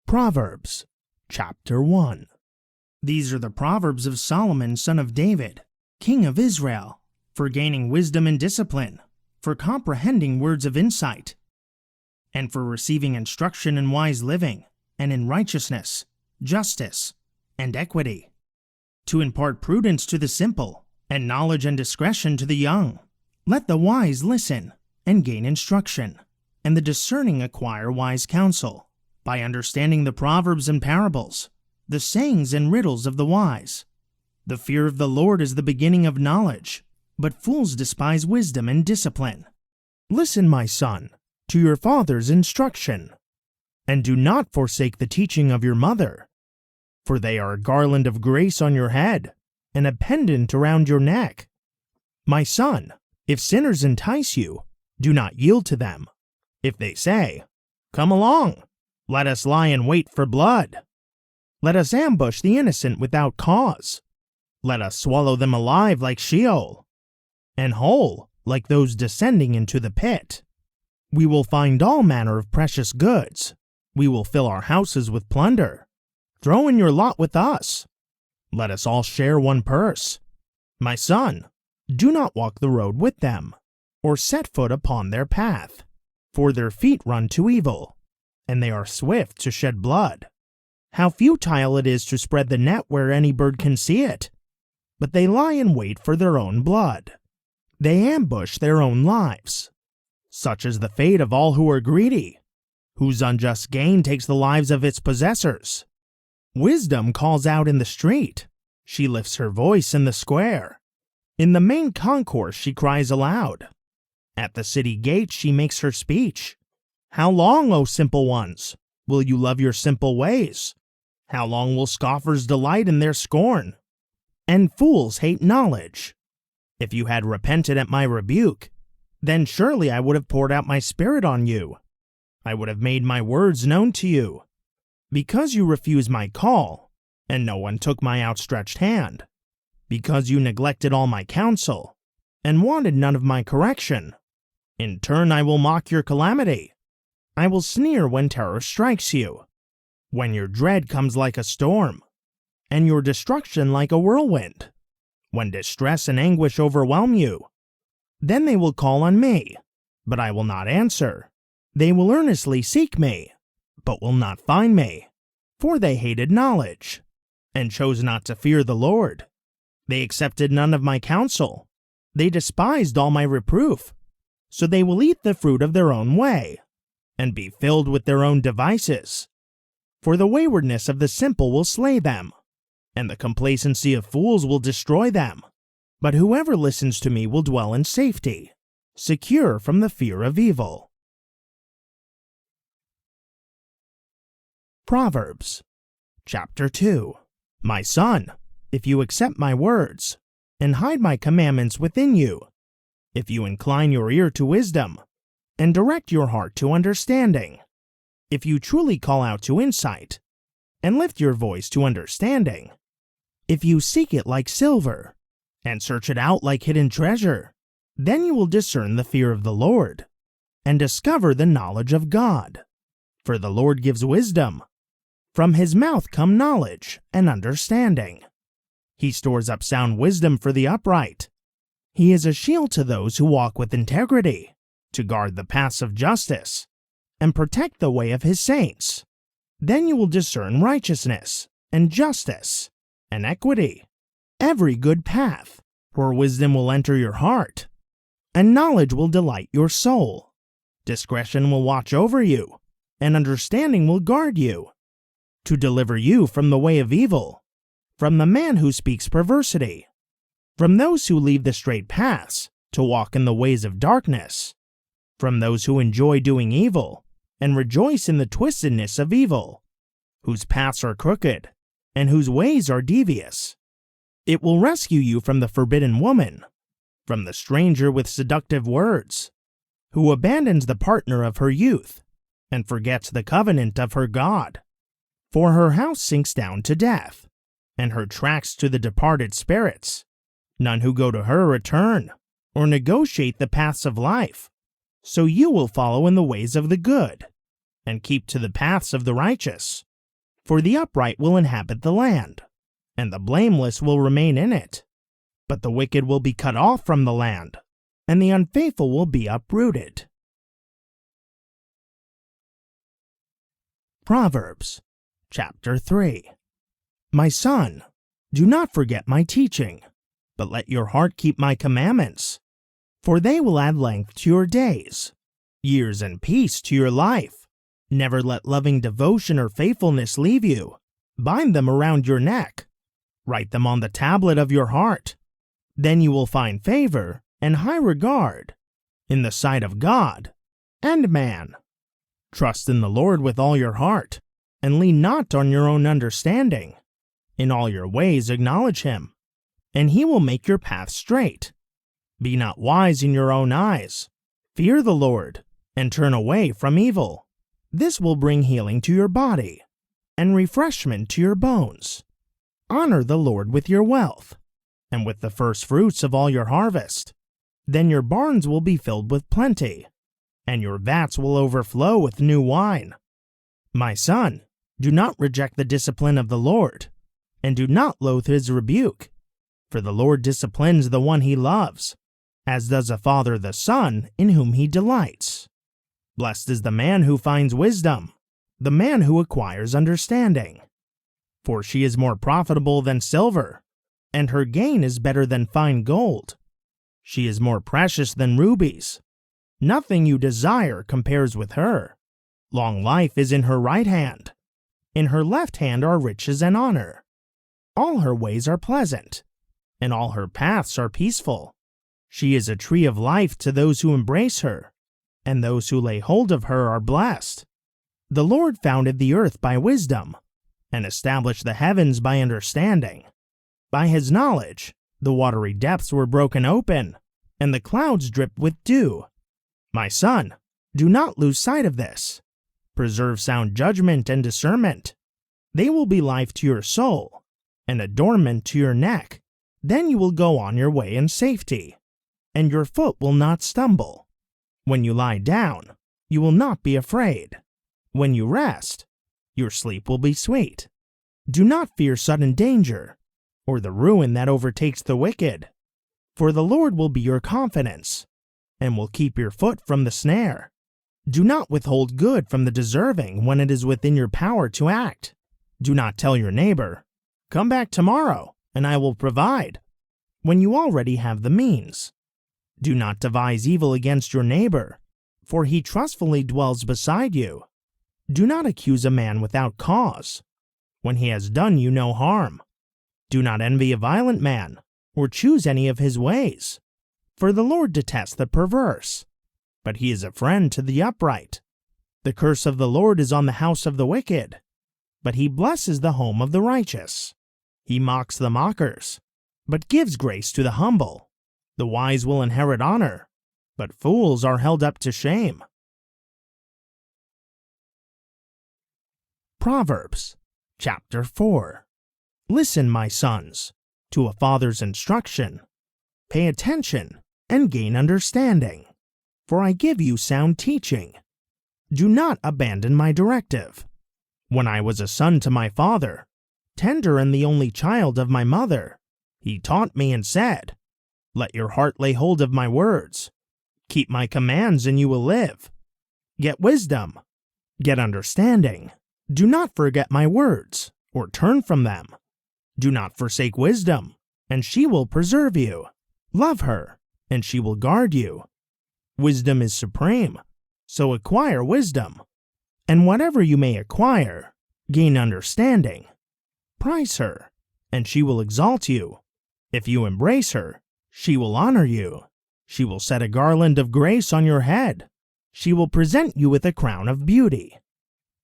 Proverbs, chapter 1. These are the Proverbs of Solomon, son of David, king of Israel, for gaining wisdom and discipline, for comprehending words of insight, and for receiving instruction in wise living, and in righteousness, justice, and equity, to impart prudence to the simple, and knowledge and discretion to the young. Let the wise listen, and gain instruction, and the discerning acquire wise counsel, by understanding the proverbs and parables, the sayings and riddles of the wise. The fear of the Lord is the beginning of knowledge, but fools despise wisdom and discipline. Listen, my son, to your father's instruction, and do not forsake the teaching of your mother, for they are a garland of grace on your head, and a pendant around your neck. My son, if sinners entice you, do not yield to them. If they say, "Come along, let us lie in wait for blood. Let us ambush the innocent without cause. Let us swallow them alive like Sheol, and whole like those descending into the pit. We will find all manner of precious goods. We will fill our houses with plunder. Throw in your lot with us. Let us all share one purse. My son, do not walk the road with them, or set foot upon their path, for their feet run to evil, and they are swift to shed blood. How futile it is to spread the net where any bird can see it! But they lie in wait for their own blood. They ambush their own lives. Such is the fate of all who are greedy, whose unjust gain takes the lives of its possessors. Wisdom calls out in the street. She lifts her voice in the square. In the main concourse she cries aloud. At the city gate she makes her speech. How long, O simple ones, will you love your simple ways? How long will scoffers delight in their scorn, and fools hate knowledge? If you had repented at my rebuke, then surely I would have poured out my spirit on you. I would have made my words known to you. Because you refused my call, and no one took my outstretched hand, because you neglected all my counsel, and wanted none of my correction, in turn I will mock your calamity. I will sneer when terror strikes you, when your dread comes like a storm, and your destruction like a whirlwind, when distress and anguish overwhelm you. Then they will call on me, but I will not answer. They will earnestly seek me, but will not find me, for they hated knowledge, and chose not to fear the Lord. They accepted none of my counsel. They despised all my reproof. So they will eat the fruit of their own way, and be filled with their own devices. For the waywardness of the simple will slay them, and the complacency of fools will destroy them. But whoever listens to me will dwell in safety, secure from the fear of evil. Proverbs, chapter 2. My son, if you accept my words, and hide my commandments within you, if you incline your ear to wisdom, and direct your heart to understanding, if you truly call out to insight, and lift your voice to understanding, if you seek it like silver, and search it out like hidden treasure, then you will discern the fear of the Lord, and discover the knowledge of God. For the Lord gives wisdom. From his mouth come knowledge and understanding. He stores up sound wisdom for the upright. He is a shield to those who walk with integrity, to guard the paths of justice, and protect the way of his saints. Then you will discern righteousness, and justice, and equity, every good path, for wisdom will enter your heart, and knowledge will delight your soul. Discretion will watch over you, and understanding will guard you, to deliver you from the way of evil, from the man who speaks perversity, from those who leave the straight paths to walk in the ways of darkness, from those who enjoy doing evil and rejoice in the twistedness of evil, whose paths are crooked and whose ways are devious. It will rescue you from the forbidden woman, from the stranger with seductive words, who abandons the partner of her youth and forgets the covenant of her God. For her house sinks down to death, and her tracks to the departed spirits. None who go to her return, or negotiate the paths of life. So you will follow in the ways of the good, and keep to the paths of the righteous. For the upright will inhabit the land, and the blameless will remain in it. But the wicked will be cut off from the land, and the unfaithful will be uprooted. Proverbs chapter 3. My son, do not forget my teaching, but let your heart keep my commandments. For they will add length to your days, years and peace to your life. Never let loving devotion or faithfulness leave you. Bind them around your neck. Write them on the tablet of your heart. Then you will find favor and high regard in the sight of God and man. Trust in the Lord with all your heart, and lean not on your own understanding. In all your ways acknowledge him, and he will make your path straight. Be not wise in your own eyes. Fear the Lord, and turn away from evil. This will bring healing to your body, and refreshment to your bones. Honor the Lord with your wealth, and with the first fruits of all your harvest. Then your barns will be filled with plenty, and your vats will overflow with new wine. My son, do not reject the discipline of the Lord, and do not loathe his rebuke. For the Lord disciplines the one he loves, as does a father the son in whom he delights. Blessed is the man who finds wisdom, the man who acquires understanding. For she is more profitable than silver, and her gain is better than fine gold. She is more precious than rubies. Nothing you desire compares with her. Long life is in her right hand. In her left hand are riches and honor. All her ways are pleasant, and all her paths are peaceful. She is a tree of life to those who embrace her, and those who lay hold of her are blessed. The Lord founded the earth by wisdom, and established the heavens by understanding. By his knowledge, the watery depths were broken open, and the clouds dripped with dew. My son, do not lose sight of this. Preserve sound judgment and discernment. They will be life to your soul, and adornment to your neck. Then you will go on your way in safety, and your foot will not stumble. When you lie down, you will not be afraid. When you rest, your sleep will be sweet. Do not fear sudden danger, or the ruin that overtakes the wicked. For the Lord will be your confidence, and will keep your foot from the snare. Do not withhold good from the deserving when it is within your power to act. Do not tell your neighbor, "Come back tomorrow, and I will provide," when you already have the means. Do not devise evil against your neighbor, for he trustfully dwells beside you. Do not accuse a man without cause, when he has done you no harm. Do not envy a violent man, or choose any of his ways. For the Lord detests the perverse, but he is a friend to the upright. The curse of the Lord is on the house of the wicked, but he blesses the home of the righteous. He mocks the mockers, but gives grace to the humble. The wise will inherit honor, but fools are held up to shame. Proverbs chapter 4. Listen, my sons, to a father's instruction. Pay attention and gain understanding, for I give you sound teaching. Do not abandon my directive. When I was a son to my father, tender and the only child of my mother, he taught me and said, "Let your heart lay hold of my words. Keep my commands and you will live. Get wisdom, get understanding. Do not forget my words, or turn from them. Do not forsake wisdom, and she will preserve you. Love her, and she will guard you. Wisdom is supreme, so acquire wisdom. And whatever you may acquire, gain understanding. Prize her, and she will exalt you. If you embrace her, she will honor you. She will set a garland of grace on your head. She will present you with a crown of beauty.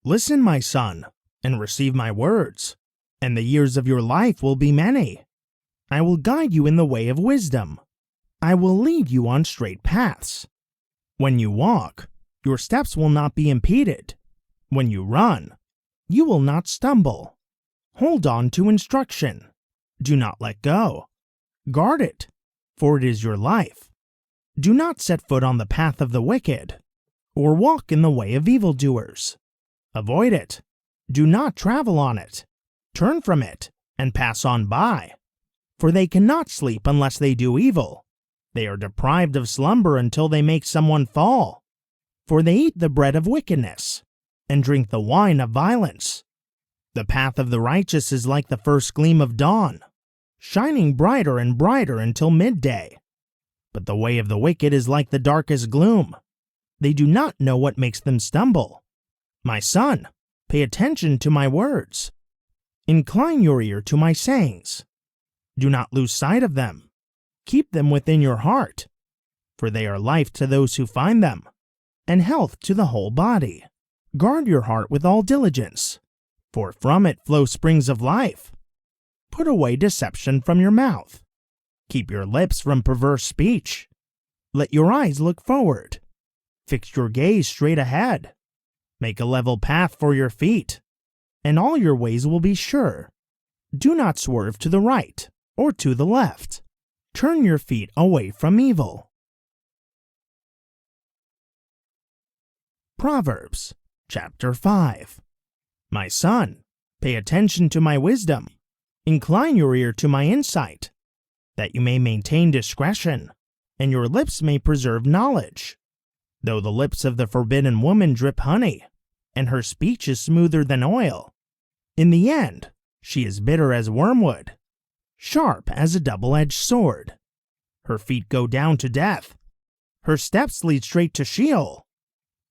Listen, my son, and receive my words, and the years of your life will be many. I will guide you in the way of wisdom. I will lead you on straight paths. When you walk, your steps will not be impeded. When you run, you will not stumble. Hold on to instruction. Do not let go. Guard it, for it is your life. Do not set foot on the path of the wicked, or walk in the way of evildoers. Avoid it, Do not travel on it. Turn from it and pass on by. For they cannot sleep unless they do evil. They are deprived of slumber until they make someone fall. For they eat the bread of wickedness and drink the wine of violence. The path of the righteous is like the first gleam of dawn, shining brighter and brighter until midday. But the way of the wicked is like the darkest gloom. They do not know what makes them stumble. My son, pay attention to my words. Incline your ear to my sayings. Do not lose sight of them. Keep them within your heart, for they are life to those who find them, and health to the whole body. Guard your heart with all diligence, for from it flow springs of life. Put away deception from your mouth. Keep your lips from perverse speech. Let your eyes look forward. Fix your gaze straight ahead. Make a level path for your feet, and all your ways will be sure. Do not swerve to the right or to the left. Turn your feet away from evil. Proverbs chapter 5. My son, pay attention to my wisdom. Incline your ear to my insight, that you may maintain discretion, and your lips may preserve knowledge. Though the lips of the forbidden woman drip honey, and her speech is smoother than oil, in the end she is bitter as wormwood, sharp as a double-edged sword. Her feet go down to death. Her steps lead straight to Sheol.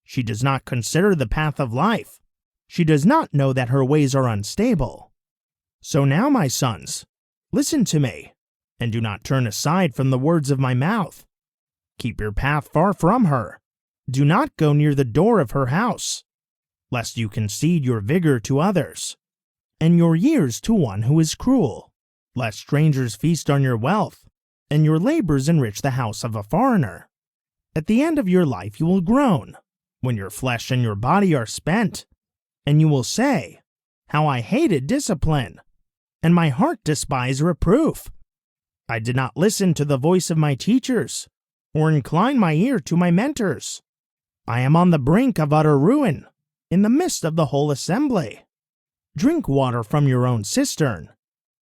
She does not consider the path of life. She does not know that her ways are unstable. So now, my sons, listen to me, and do not turn aside from the words of my mouth. Keep your path far from her. Do not go near the door of her house, lest you concede your vigor to others, and your years to one who is cruel, lest strangers feast on your wealth, and your labors enrich the house of a foreigner. At the end of your life you will groan, when your flesh and your body are spent, and you will say, How I hated discipline, and my heart despised reproof. I did not listen to the voice of my teachers, or incline my ear to my mentors. I am on the brink of utter ruin, in the midst of the whole assembly. Drink water from your own cistern,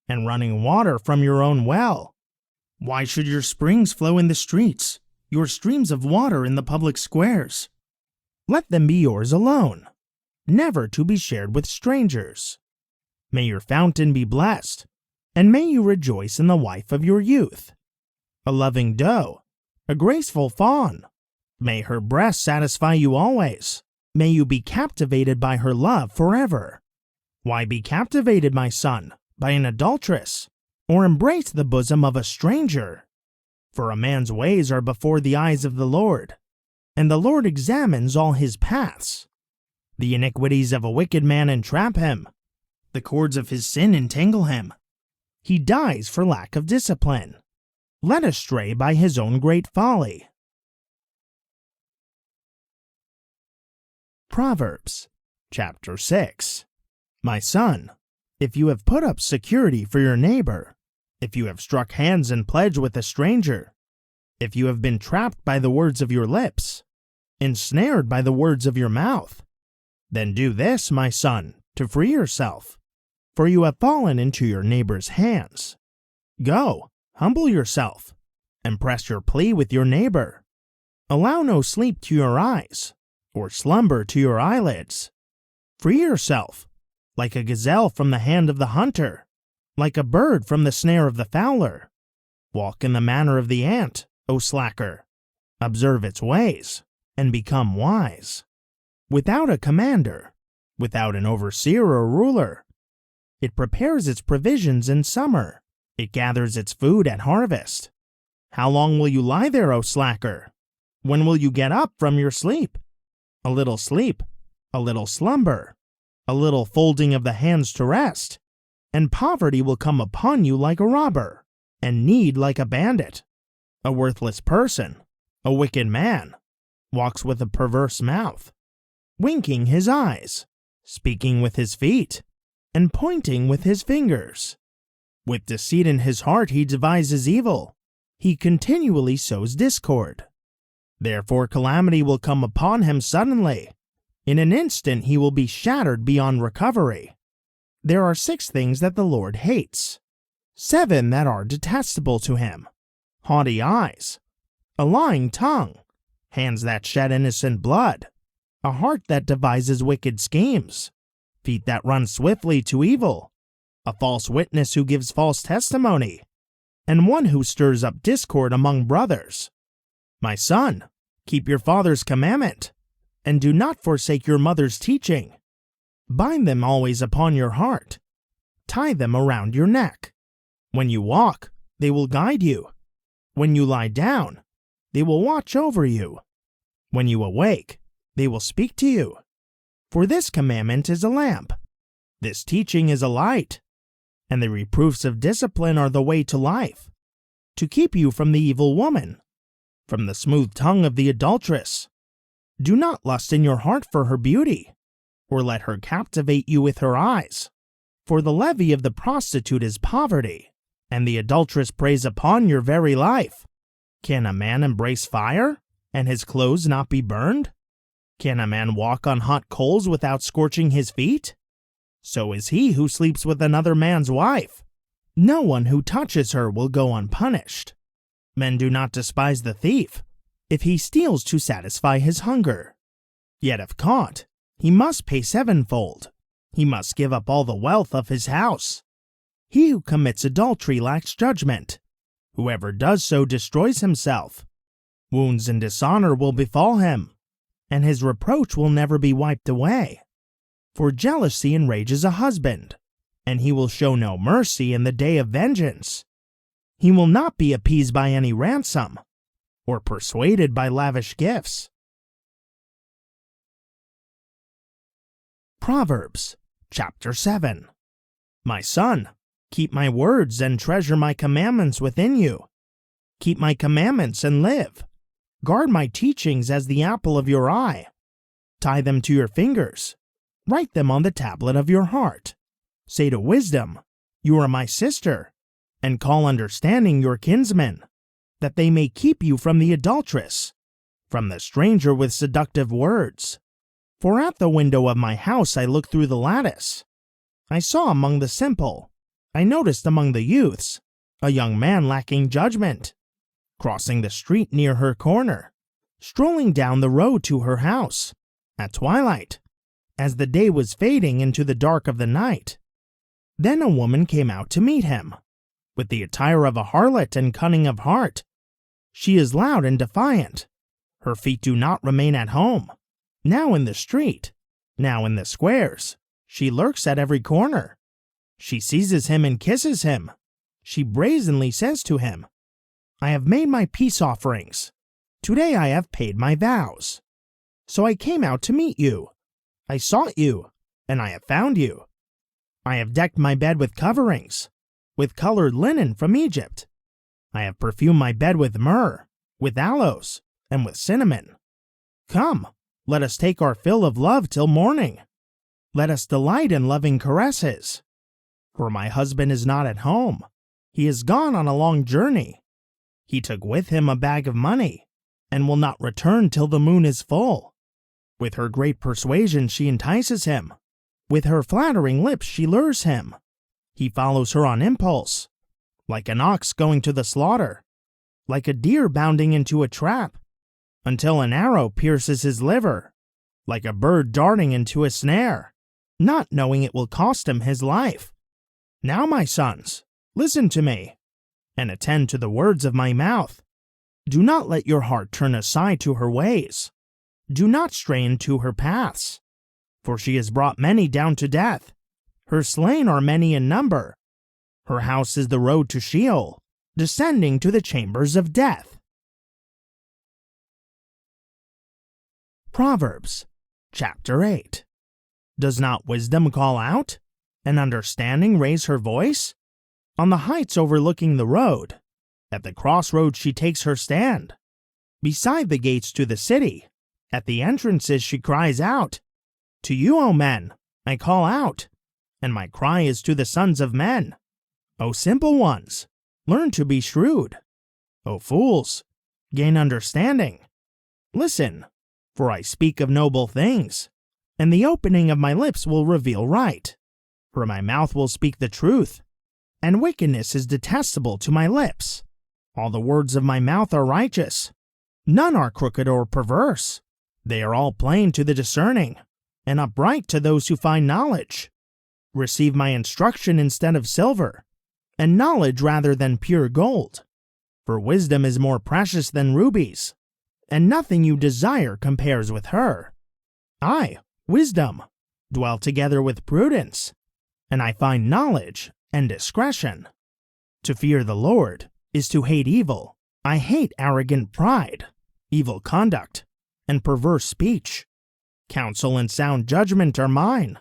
and running water from your own well. Why should your springs flow in the streets, your streams of water in the public squares? Let them be yours alone, never to be shared with strangers. May your fountain be blessed, and may you rejoice in the wife of your youth. A loving doe, a graceful fawn. May her breast satisfy you always. May you be captivated by her love forever. Why be captivated, my son, by an adulteress, or embrace the bosom of a stranger? For a man's ways are before the eyes of the Lord, and the Lord examines all his paths. The iniquities of a wicked man entrap him. The cords of his sin entangle him. He dies for lack of discipline, led astray by his own great folly. Proverbs chapter 6. My son, if you have put up security for your neighbor, if you have struck hands in pledge with a stranger, if you have been trapped by the words of your lips, ensnared by the words of your mouth, then do this, my son, to free yourself, for you have fallen into your neighbor's hands. Go, humble yourself, and press your plea with your neighbor. Allow no sleep to your eyes, or slumber to your eyelids. Free yourself, like a gazelle from the hand of the hunter, like a bird from the snare of the fowler. Walk in the manner of the ant, O slacker. Observe its ways, and become wise. Without a commander, without an overseer or ruler, it prepares its provisions in summer. It gathers its food at harvest. How long will you lie there, O slacker? When will you get up from your sleep? A little sleep, a little slumber, a little folding of the hands to rest, and poverty will come upon you like a robber, and need like a bandit. A worthless person, a wicked man, walks with a perverse mouth, winking his eyes, speaking with his feet, and pointing with his fingers. With deceit in his heart he devises evil. He continually sows discord. Therefore calamity will come upon him suddenly. In an instant he will be shattered beyond recovery. There are 6 things that the Lord hates, 7 that are detestable to him: haughty eyes, a lying tongue, hands that shed innocent blood, a heart that devises wicked schemes, feet that run swiftly to evil, a false witness who gives false testimony, and one who stirs up discord among brothers. My son, keep your father's commandment, and do not forsake your mother's teaching. Bind them always upon your heart. Tie them around your neck. When you walk, they will guide you. When you lie down, they will watch over you. When you awake, they will speak to you. For this commandment is a lamp, this teaching is a light, and the reproofs of discipline are the way to life, to keep you from the evil woman, from the smooth tongue of the adulteress. Do not lust in your heart for her beauty, or let her captivate you with her eyes. For the levy of the prostitute is poverty, and the adulteress preys upon your very life. Can a man embrace fire, and his clothes not be burned? Can a man walk on hot coals without scorching his feet? So is he who sleeps with another man's wife. No one who touches her will go unpunished. Men do not despise the thief, if he steals to satisfy his hunger. Yet if caught, he must pay 7-fold. He must give up all the wealth of his house. He who commits adultery lacks judgment. Whoever does so destroys himself. Wounds and dishonor will befall him, and his reproach will never be wiped away. For jealousy enrages a husband, and he will show no mercy in the day of vengeance. He will not be appeased by any ransom, or persuaded by lavish gifts. Proverbs chapter 7. My son, keep my words and treasure my commandments within you. Keep my commandments and live. Guard my teachings as the apple of your eye. Tie them to your fingers. Write them on the tablet of your heart. Say to wisdom, you are my sister, and call understanding your kinsman, that they may keep you from the adulteress, from the stranger with seductive words. For at the window of my house I looked through the lattice. I saw among the simple, I noticed among the youths, a young man lacking judgment, crossing the street near her corner, strolling down the road to her house, at twilight, as the day was fading into the dark of the night. Then a woman came out to meet him, with the attire of a harlot and cunning of heart. She is loud and defiant. Her feet do not remain at home. Now in the street, now in the squares, she lurks at every corner. She seizes him and kisses him. She brazenly says to him, I have made my peace offerings. Today I have paid my vows. So I came out to meet you. I sought you, and I have found you. I have decked my bed with coverings, with colored linen from Egypt. I have perfumed my bed with myrrh, with aloes, and with cinnamon. Come, let us take our fill of love till morning. Let us delight in loving caresses. For my husband is not at home. He is gone on a long journey. He took with him a bag of money, and will not return till the moon is full. With her great persuasion she entices him. With her flattering lips she lures him. He follows her on impulse, like an ox going to the slaughter, like a deer bounding into a trap, until an arrow pierces his liver, like a bird darting into a snare, not knowing it will cost him his life. Now, my sons, listen to me, and attend to the words of my mouth. Do not let your heart turn aside to her ways. Do not stray into her paths. For she has brought many down to death. Her slain are many in number. Her house is the road to Sheol, descending to the chambers of death. Proverbs chapter 8. Does not wisdom call out, and understanding raise her voice? On the heights overlooking the road, at the crossroads she takes her stand. Beside the gates to the city, at the entrances she cries out. To you, O men, I call out, and my cry is to the sons of men. O simple ones, learn to be shrewd. O fools, gain understanding. Listen, for I speak of noble things. and the opening of my lips will reveal right. For my mouth will speak the truth, and wickedness is detestable to my lips. All the words of my mouth are righteous. None are crooked or perverse. They are all plain to the discerning, and upright to those who find knowledge. Receive my instruction instead of silver, and knowledge rather than pure gold. For wisdom is more precious than rubies, and nothing you desire compares with her. I, wisdom, dwell together with prudence, and I find knowledge and discretion. To fear the Lord is to hate evil. I hate arrogant pride, evil conduct, and perverse speech. Counsel and sound judgment are mine.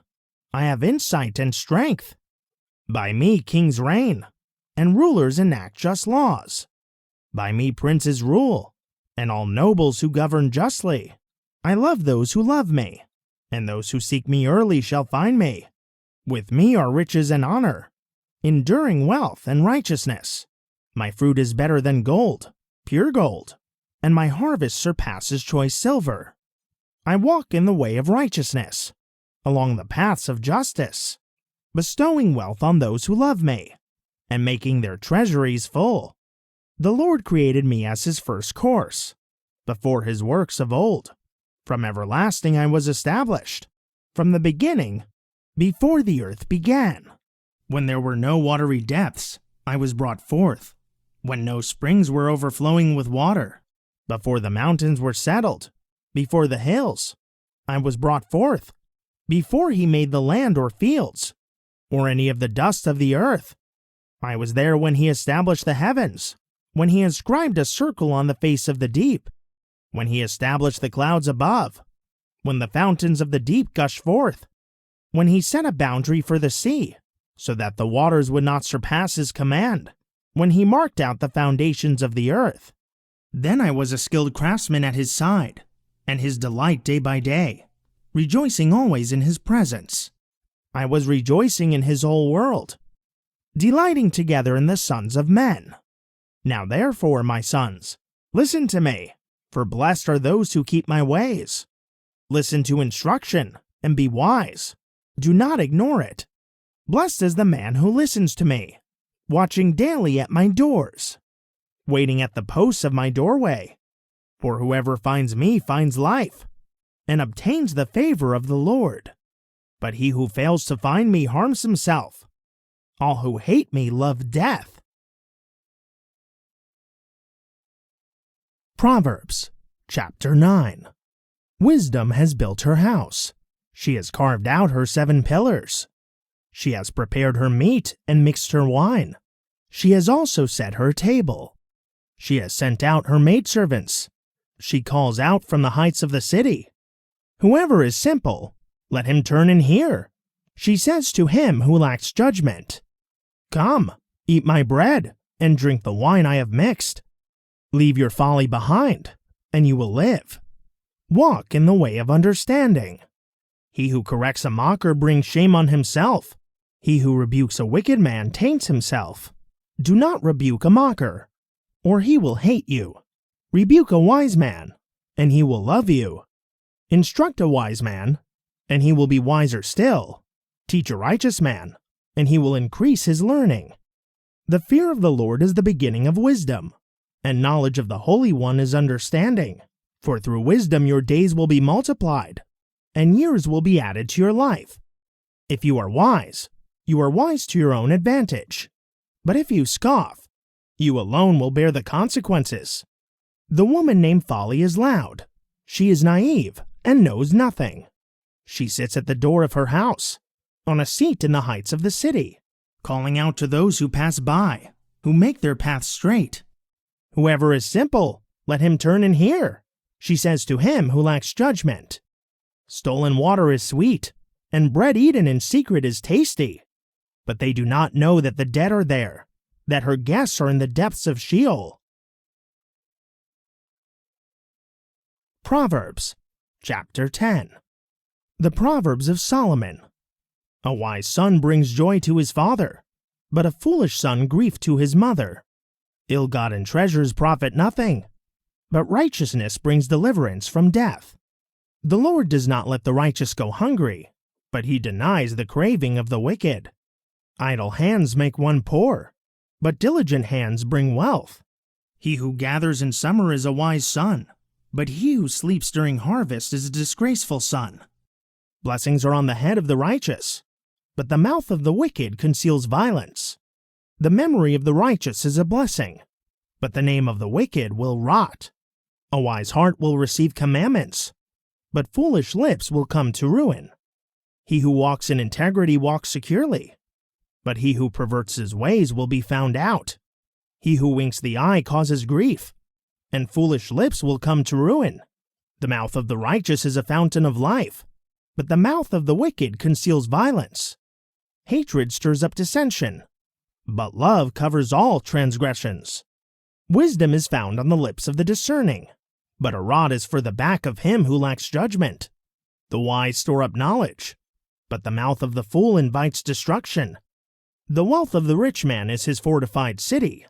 I have insight and strength. By me kings reign, and rulers enact just laws. By me princes rule, and all nobles who govern justly. I love those who love me, and those who seek me early shall find me. With me are riches and honor, enduring wealth and righteousness. My fruit is better than gold, pure gold, and my harvest surpasses choice silver. I walk in the way of righteousness, along the paths of justice, bestowing wealth on those who love me, and making their treasuries full. The Lord created me as his first course, before his works of old. From everlasting I was established, from the beginning, before the earth began. When there were no watery depths, I was brought forth. When no springs were overflowing with water, before the mountains were settled, before the hills, I was brought forth. Before he made the land or fields, or any of the dust of the earth. I was there when he established the heavens, when he inscribed a circle on the face of the deep, when he established the clouds above, when the fountains of the deep gushed forth, when he set a boundary for the sea, so that the waters would not surpass his command, when he marked out the foundations of the earth. Then I was a skilled craftsman at his side, and his delight day by day, rejoicing always in his presence. I was rejoicing in his whole world, delighting together in the sons of men. Now therefore, my sons, listen to me, for blessed are those who keep my ways. Listen to instruction, and be wise. Do not ignore it. Blessed is the man who listens to me, watching daily at my doors, waiting at the posts of my doorway. For whoever finds me finds life, and obtains the favor of the Lord. But he who fails to find me harms himself. All who hate me love death. Proverbs, chapter 9. Wisdom has built her house. She has carved out her 7 pillars. She has prepared her meat and mixed her wine. She has also set her table. She has sent out her maidservants. She calls out from the heights of the city. Whoever is simple, let him turn and hear. She says to him who lacks judgment, Come, eat my bread, and drink the wine I have mixed. Leave your folly behind, and you will live. Walk in the way of understanding. He who corrects a mocker brings shame on himself. He who rebukes a wicked man taints himself. Do not rebuke a mocker, or he will hate you. Rebuke a wise man, and he will love you. Instruct a wise man, and he will be wiser still. Teach a righteous man, and he will increase his learning. The fear of the Lord is the beginning of wisdom, and knowledge of the Holy One is understanding. For through wisdom your days will be multiplied, and years will be added to your life. If you are wise to your own advantage. But if you scoff, you alone will bear the consequences. The woman named Folly is loud. She is naive and knows nothing. She sits at the door of her house, on a seat in the heights of the city, calling out to those who pass by, who make their path straight. Whoever is simple, let him turn and hear. She says to him who lacks judgment. Stolen water is sweet, and bread eaten in secret is tasty. But they do not know that the dead are there, that her guests are in the depths of Sheol. Proverbs, chapter 10. The Proverbs of Solomon. A wise son brings joy to his father, but a foolish son grief to his mother. Ill-gotten treasures profit nothing, but righteousness brings deliverance from death. The Lord does not let the righteous go hungry, but he denies the craving of the wicked. Idle hands make one poor, but diligent hands bring wealth. He who gathers in summer is a wise son, but he who sleeps during harvest is a disgraceful son. Blessings are on the head of the righteous, but the mouth of the wicked conceals violence. The memory of the righteous is a blessing, but the name of the wicked will rot. A wise heart will receive commandments, but foolish lips will come to ruin. He who walks in integrity walks securely, but he who perverts his ways will be found out. He who winks the eye causes grief, and foolish lips will come to ruin. The mouth of the righteous is a fountain of life, but the mouth of the wicked conceals violence. Hatred stirs up dissension, but love covers all transgressions. Wisdom is found on the lips of the discerning, but a rod is for the back of him who lacks judgment. The wise store up knowledge, but the mouth of the fool invites destruction. The wealth of the rich man is his fortified city,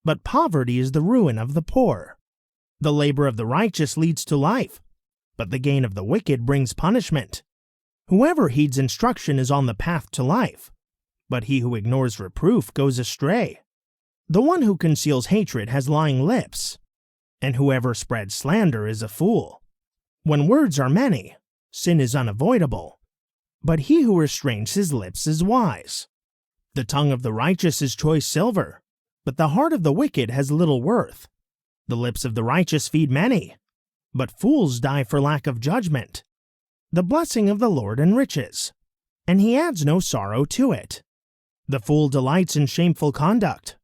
but poverty is the ruin of the poor. The labor of the righteous leads to life, but the gain of the wicked brings punishment. Whoever heeds instruction is on the path to life, but he who ignores reproof goes astray. The one who conceals hatred has lying lips, and whoever spreads slander is a fool. When words are many, sin is unavoidable, but he who restrains his lips is wise. The tongue of the righteous is choice silver, but the heart of the wicked has little worth. The lips of the righteous feed many, but fools die for lack of judgment. The blessing of the Lord enriches, and he adds no sorrow to it. The fool delights in shameful conduct,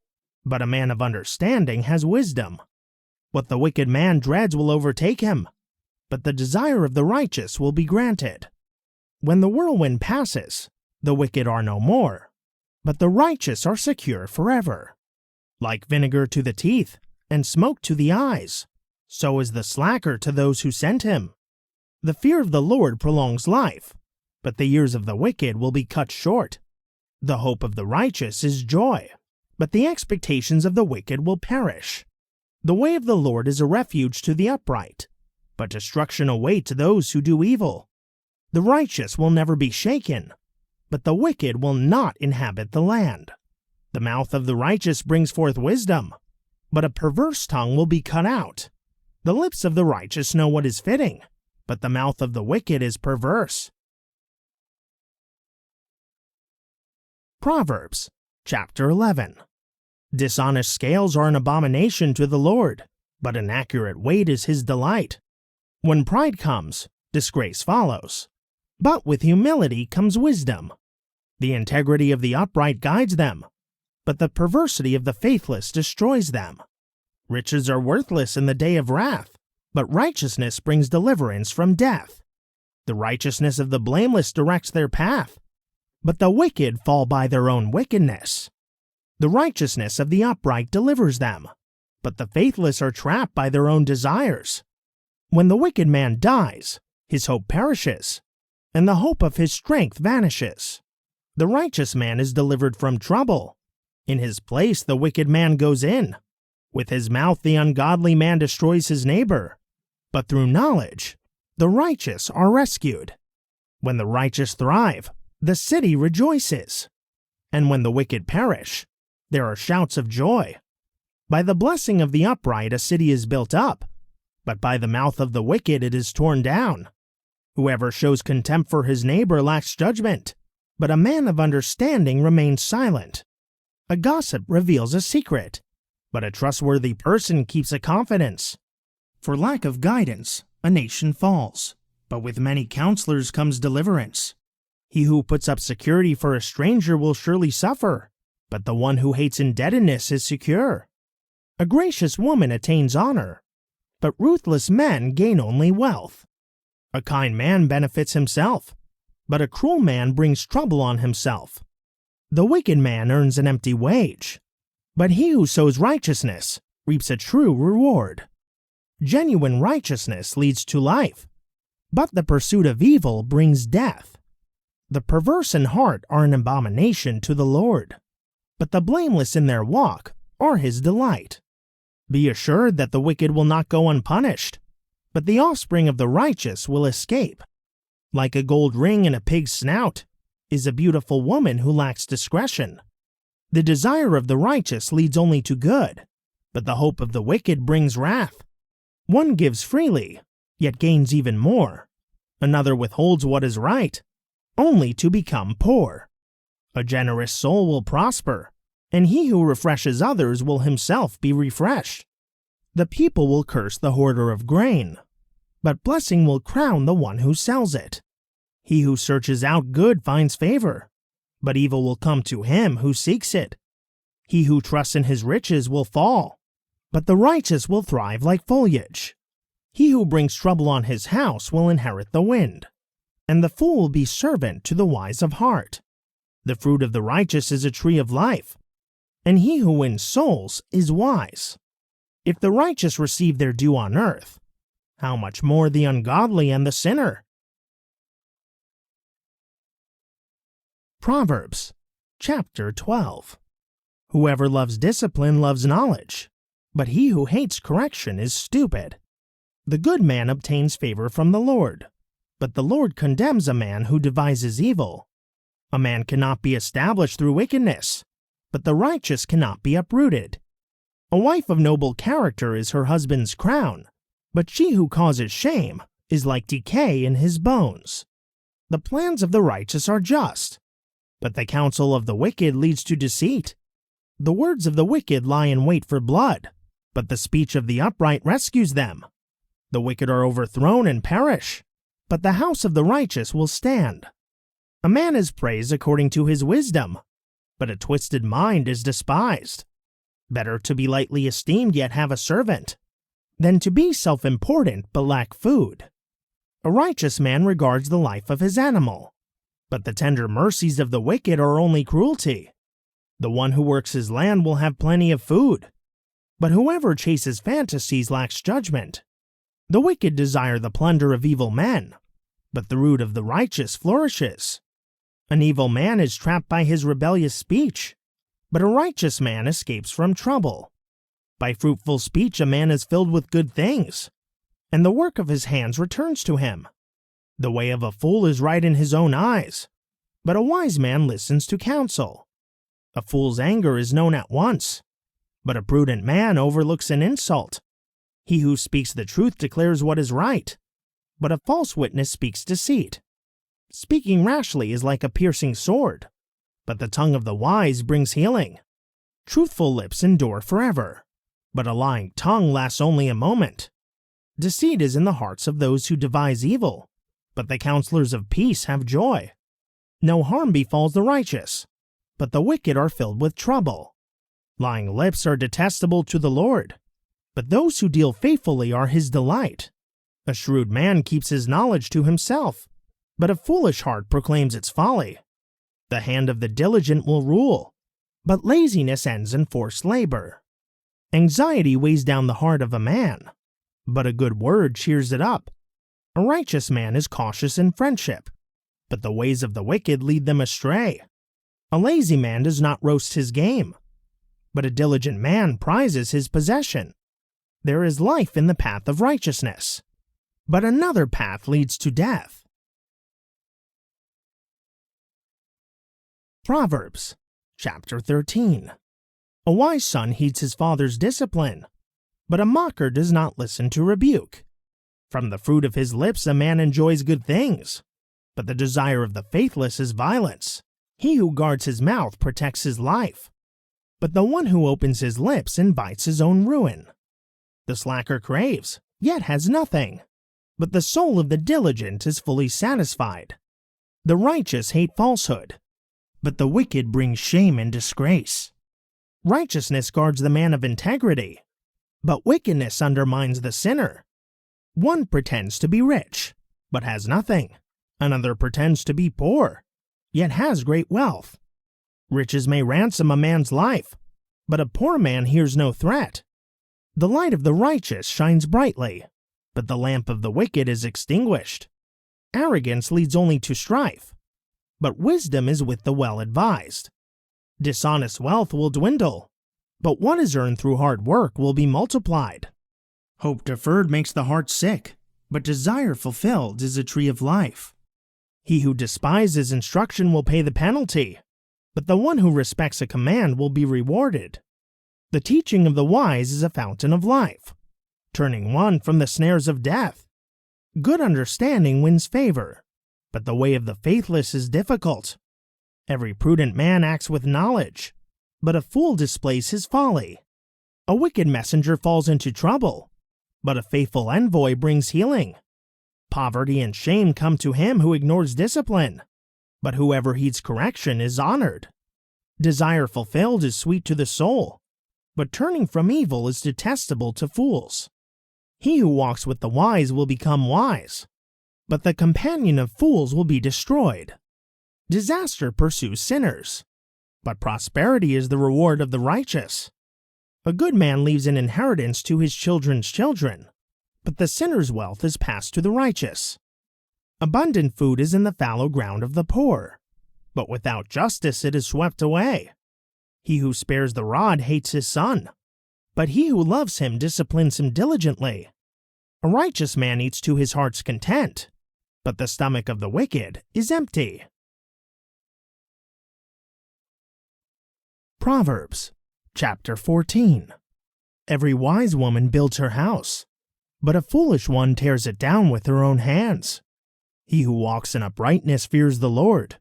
but a man of understanding has wisdom. What the wicked man dreads will overtake him, but the desire of the righteous will be granted. When the whirlwind passes, the wicked are no more, but the righteous are secure forever. Like vinegar to the teeth and smoke to the eyes, so is the slacker to those who sent him. The fear of the Lord prolongs life, but the years of the wicked will be cut short. The hope of the righteous is joy, but the expectations of the wicked will perish. The way of the Lord is a refuge to the upright, but destruction awaits those who do evil. The righteous will never be shaken, but the wicked will not inhabit the land. The mouth of the righteous brings forth wisdom, but a perverse tongue will be cut out. The lips of the righteous know what is fitting, but the mouth of the wicked is perverse. Proverbs, chapter 11. Dishonest scales are an abomination to the Lord, but an accurate weight is his delight. When pride comes, disgrace follows, but with humility comes wisdom. The integrity of the upright guides them, but the perversity of the faithless destroys them. Riches are worthless in the day of wrath, but righteousness brings deliverance from death. The righteousness of the blameless directs their path, but the wicked fall by their own wickedness. The righteousness of the upright delivers them, but the faithless are trapped by their own desires. When the wicked man dies, his hope perishes, and the hope of his strength vanishes. The righteous man is delivered from trouble. In his place the wicked man goes in. With his mouth the ungodly man destroys his neighbor, but through knowledge the righteous are rescued. When the righteous thrive, the city rejoices, and when the wicked perish, there are shouts of joy. By the blessing of the upright a city is built up, but by the mouth of the wicked it is torn down. Whoever shows contempt for his neighbor lacks judgment, but a man of understanding remains silent. A gossip reveals a secret, but a trustworthy person keeps a confidence. For lack of guidance, a nation falls, but with many counselors comes deliverance. He who puts up security for a stranger will surely suffer, but the one who hates indebtedness is secure. A gracious woman attains honor, but ruthless men gain only wealth. A kind man benefits himself, but a cruel man brings trouble on himself. The wicked man earns an empty wage, but he who sows righteousness reaps a true reward. Genuine righteousness leads to life, but the pursuit of evil brings death. The perverse in heart are an abomination to the Lord, but the blameless in their walk are his delight. Be assured that the wicked will not go unpunished, but the offspring of the righteous will escape. Like a gold ring in a pig's snout is a beautiful woman who lacks discretion. The desire of the righteous leads only to good, but the hope of the wicked brings wrath. One gives freely, yet gains even more. Another withholds what is right, only to become poor. A generous soul will prosper, and he who refreshes others will himself be refreshed. The people will curse the hoarder of grain, but blessing will crown the one who sells it. He who searches out good finds favor, but evil will come to him who seeks it. He who trusts in his riches will fall, but the righteous will thrive like foliage. He who brings trouble on his house will inherit the wind, and the fool will be servant to the wise of heart. The fruit of the righteous is a tree of life, and he who wins souls is wise. If the righteous receive their due on earth, how much more the ungodly and the sinner? Proverbs, chapter 12. Whoever loves discipline loves knowledge, but he who hates correction is stupid. The good man obtains favor from the Lord, but the Lord condemns a man who devises evil. A man cannot be established through wickedness, but the righteous cannot be uprooted. A wife of noble character is her husband's crown, but she who causes shame is like decay in his bones. The plans of the righteous are just, but the counsel of the wicked leads to deceit. The words of the wicked lie in wait for blood, but the speech of the upright rescues them. The wicked are overthrown and perish, but the house of the righteous will stand. A man is praised according to his wisdom, but a twisted mind is despised. Better to be lightly esteemed yet have a servant, than to be self-important but lack food. A righteous man regards the life of his animal, but the tender mercies of the wicked are only cruelty. The one who works his land will have plenty of food, but whoever chases fantasies lacks judgment. The wicked desire the plunder of evil men, but the root of the righteous flourishes. An evil man is trapped by his rebellious speech, but a righteous man escapes from trouble. By fruitful speech a man is filled with good things, and the work of his hands returns to him. The way of a fool is right in his own eyes, but a wise man listens to counsel. A fool's anger is known at once, but a prudent man overlooks an insult. He who speaks the truth declares what is right, but a false witness speaks deceit. Speaking rashly is like a piercing sword, but the tongue of the wise brings healing. Truthful lips endure forever, but a lying tongue lasts only a moment. Deceit is in the hearts of those who devise evil, but the counselors of peace have joy. No harm befalls the righteous, but the wicked are filled with trouble. Lying lips are detestable to the Lord, but those who deal faithfully are his delight. A shrewd man keeps his knowledge to himself, but a foolish heart proclaims its folly. The hand of the diligent will rule, but laziness ends in forced labor. Anxiety weighs down the heart of a man, but a good word cheers it up. A righteous man is cautious in friendship, but the ways of the wicked lead them astray. A lazy man does not roast his game, but a diligent man prizes his possession. There is life in the path of righteousness, but another path leads to death. Proverbs, chapter 13. A wise son heeds his father's discipline, but a mocker does not listen to rebuke. From the fruit of his lips a man enjoys good things, but the desire of the faithless is violence. He who guards his mouth protects his life, but the one who opens his lips invites his own ruin. The slacker craves, yet has nothing, but the soul of the diligent is fully satisfied. The righteous hate falsehood, but the wicked bring shame and disgrace. Righteousness guards the man of integrity, but wickedness undermines the sinner. One pretends to be rich, but has nothing. Another pretends to be poor, yet has great wealth. Riches may ransom a man's life, but a poor man hears no threat. The light of the righteous shines brightly, but the lamp of the wicked is extinguished. Arrogance leads only to strife, but wisdom is with the well-advised. Dishonest wealth will dwindle, but what is earned through hard work will be multiplied. Hope deferred makes the heart sick, but desire fulfilled is a tree of life. He who despises instruction will pay the penalty, but the one who respects a command will be rewarded. The teaching of the wise is a fountain of life, turning one from the snares of death. Good understanding wins favor, but the way of the faithless is difficult. Every prudent man acts with knowledge, but a fool displays his folly. A wicked messenger falls into trouble, but a faithful envoy brings healing. Poverty and shame come to him who ignores discipline, but whoever heeds correction is honored. Desire fulfilled is sweet to the soul, but turning from evil is detestable to fools. He who walks with the wise will become wise, but the companion of fools will be destroyed. Disaster pursues sinners, but prosperity is the reward of the righteous. A good man leaves an inheritance to his children's children, but the sinner's wealth is passed to the righteous. Abundant food is in the fallow ground of the poor, but without justice it is swept away. He who spares the rod hates his son, but he who loves him disciplines him diligently. A righteous man eats to his heart's content, but the stomach of the wicked is empty. Proverbs, chapter 14. Every wise woman builds her house, but a foolish one tears it down with her own hands. He who walks in uprightness fears the Lord,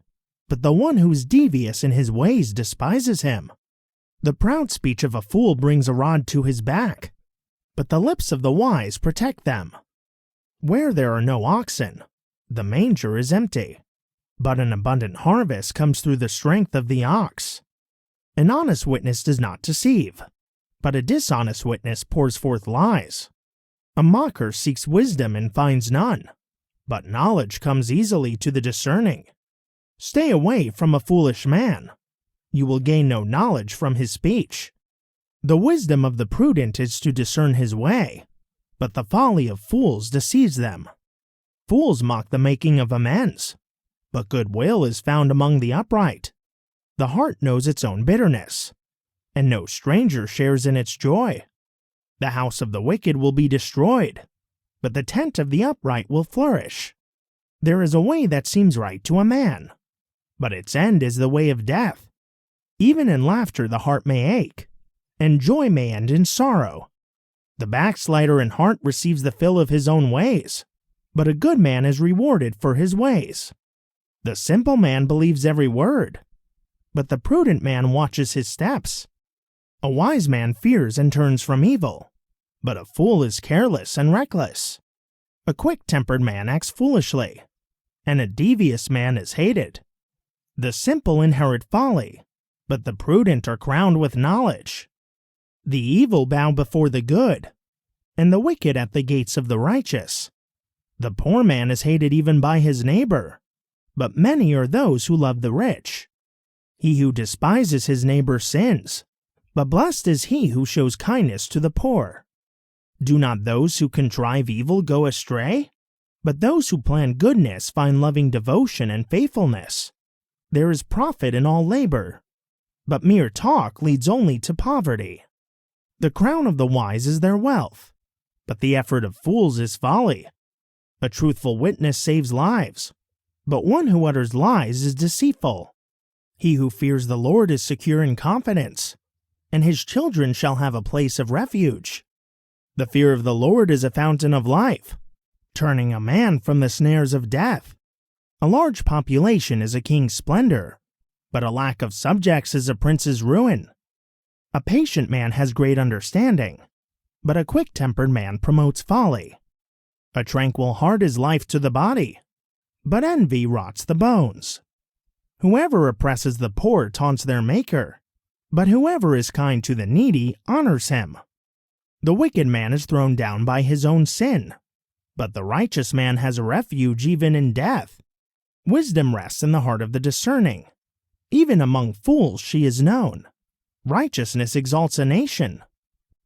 but the one who is devious in his ways despises him. The proud speech of a fool brings a rod to his back, but the lips of the wise protect them. Where there are no oxen, the manger is empty, but an abundant harvest comes through the strength of the ox. An honest witness does not deceive, but a dishonest witness pours forth lies. A mocker seeks wisdom and finds none, but knowledge comes easily to the discerning. Stay away from a foolish man. You will gain no knowledge from his speech. The wisdom of the prudent is to discern his way, but the folly of fools deceives them. Fools mock the making of amends, but goodwill is found among the upright. The heart knows its own bitterness, and no stranger shares in its joy. The house of the wicked will be destroyed, but the tent of the upright will flourish. There is a way that seems right to a man, but its end is the way of death. Even in laughter the heart may ache, and joy may end in sorrow. The backslider in heart receives the fill of his own ways, but a good man is rewarded for his ways. The simple man believes every word, but the prudent man watches his steps. A wise man fears and turns from evil, but a fool is careless and reckless. A quick-tempered man acts foolishly, and a devious man is hated. The simple inherit folly, but the prudent are crowned with knowledge. The evil bow before the good, and the wicked at the gates of the righteous. The poor man is hated even by his neighbor, but many are those who love the rich. He who despises his neighbor sins, but blessed is he who shows kindness to the poor. Do not those who contrive evil go astray? But those who plan goodness find loving devotion and faithfulness. There is profit in all labor, but mere talk leads only to poverty. The crown of the wise is their wealth, but the effort of fools is folly. A truthful witness saves lives, but one who utters lies is deceitful. He who fears the Lord is secure in confidence, and his children shall have a place of refuge. The fear of the Lord is a fountain of life, turning a man from the snares of death. A large population is a king's splendor, but a lack of subjects is a prince's ruin. A patient man has great understanding, but a quick-tempered man promotes folly. A tranquil heart is life to the body, but envy rots the bones. Whoever oppresses the poor taunts their maker, but whoever is kind to the needy honors him. The wicked man is thrown down by his own sin, but the righteous man has a refuge even in death. Wisdom rests in the heart of the discerning. Even among fools she is known. Righteousness exalts a nation,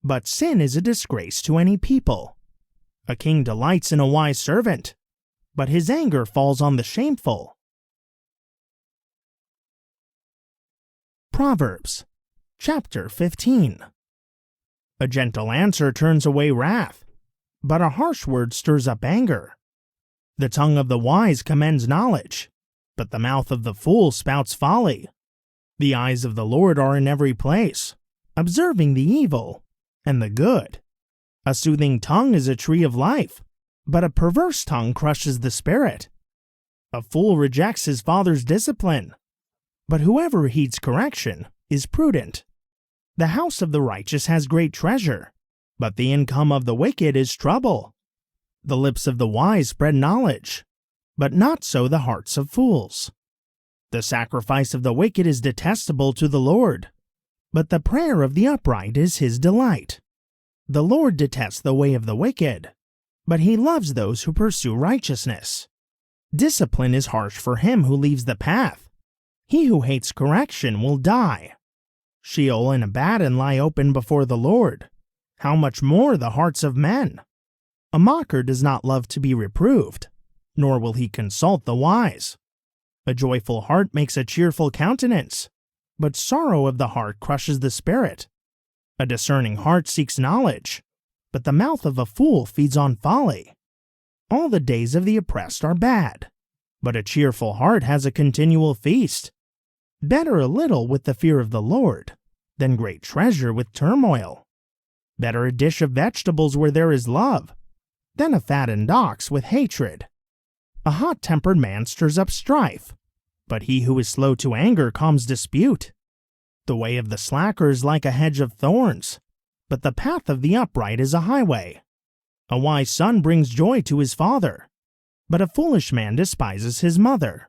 but sin is a disgrace to any people. A king delights in a wise servant, but his anger falls on the shameful. Proverbs, chapter 15. A gentle answer turns away wrath, but a harsh word stirs up anger. The tongue of the wise commends knowledge, but the mouth of the fool spouts folly. The eyes of the Lord are in every place, observing the evil and the good. A soothing tongue is a tree of life, but a perverse tongue crushes the spirit. A fool rejects his father's discipline, but whoever heeds correction is prudent. The house of the righteous has great treasure, but the income of the wicked is trouble. The lips of the wise spread knowledge, but not so the hearts of fools. The sacrifice of the wicked is detestable to the Lord, but the prayer of the upright is his delight. The Lord detests the way of the wicked, but he loves those who pursue righteousness. Discipline is harsh for him who leaves the path. He who hates correction will die. Sheol and Abaddon lie open before the Lord. How much more the hearts of men? A mocker does not love to be reproved, nor will he consult the wise. A joyful heart makes a cheerful countenance, but sorrow of the heart crushes the spirit. A discerning heart seeks knowledge, but the mouth of a fool feeds on folly. All the days of the oppressed are bad, but a cheerful heart has a continual feast. Better a little with the fear of the Lord than great treasure with turmoil. Better a dish of vegetables where there is love than a fattened ox with hatred. A hot-tempered man stirs up strife, but he who is slow to anger calms dispute. The way of the slacker is like a hedge of thorns, but the path of the upright is a highway. A wise son brings joy to his father, but a foolish man despises his mother.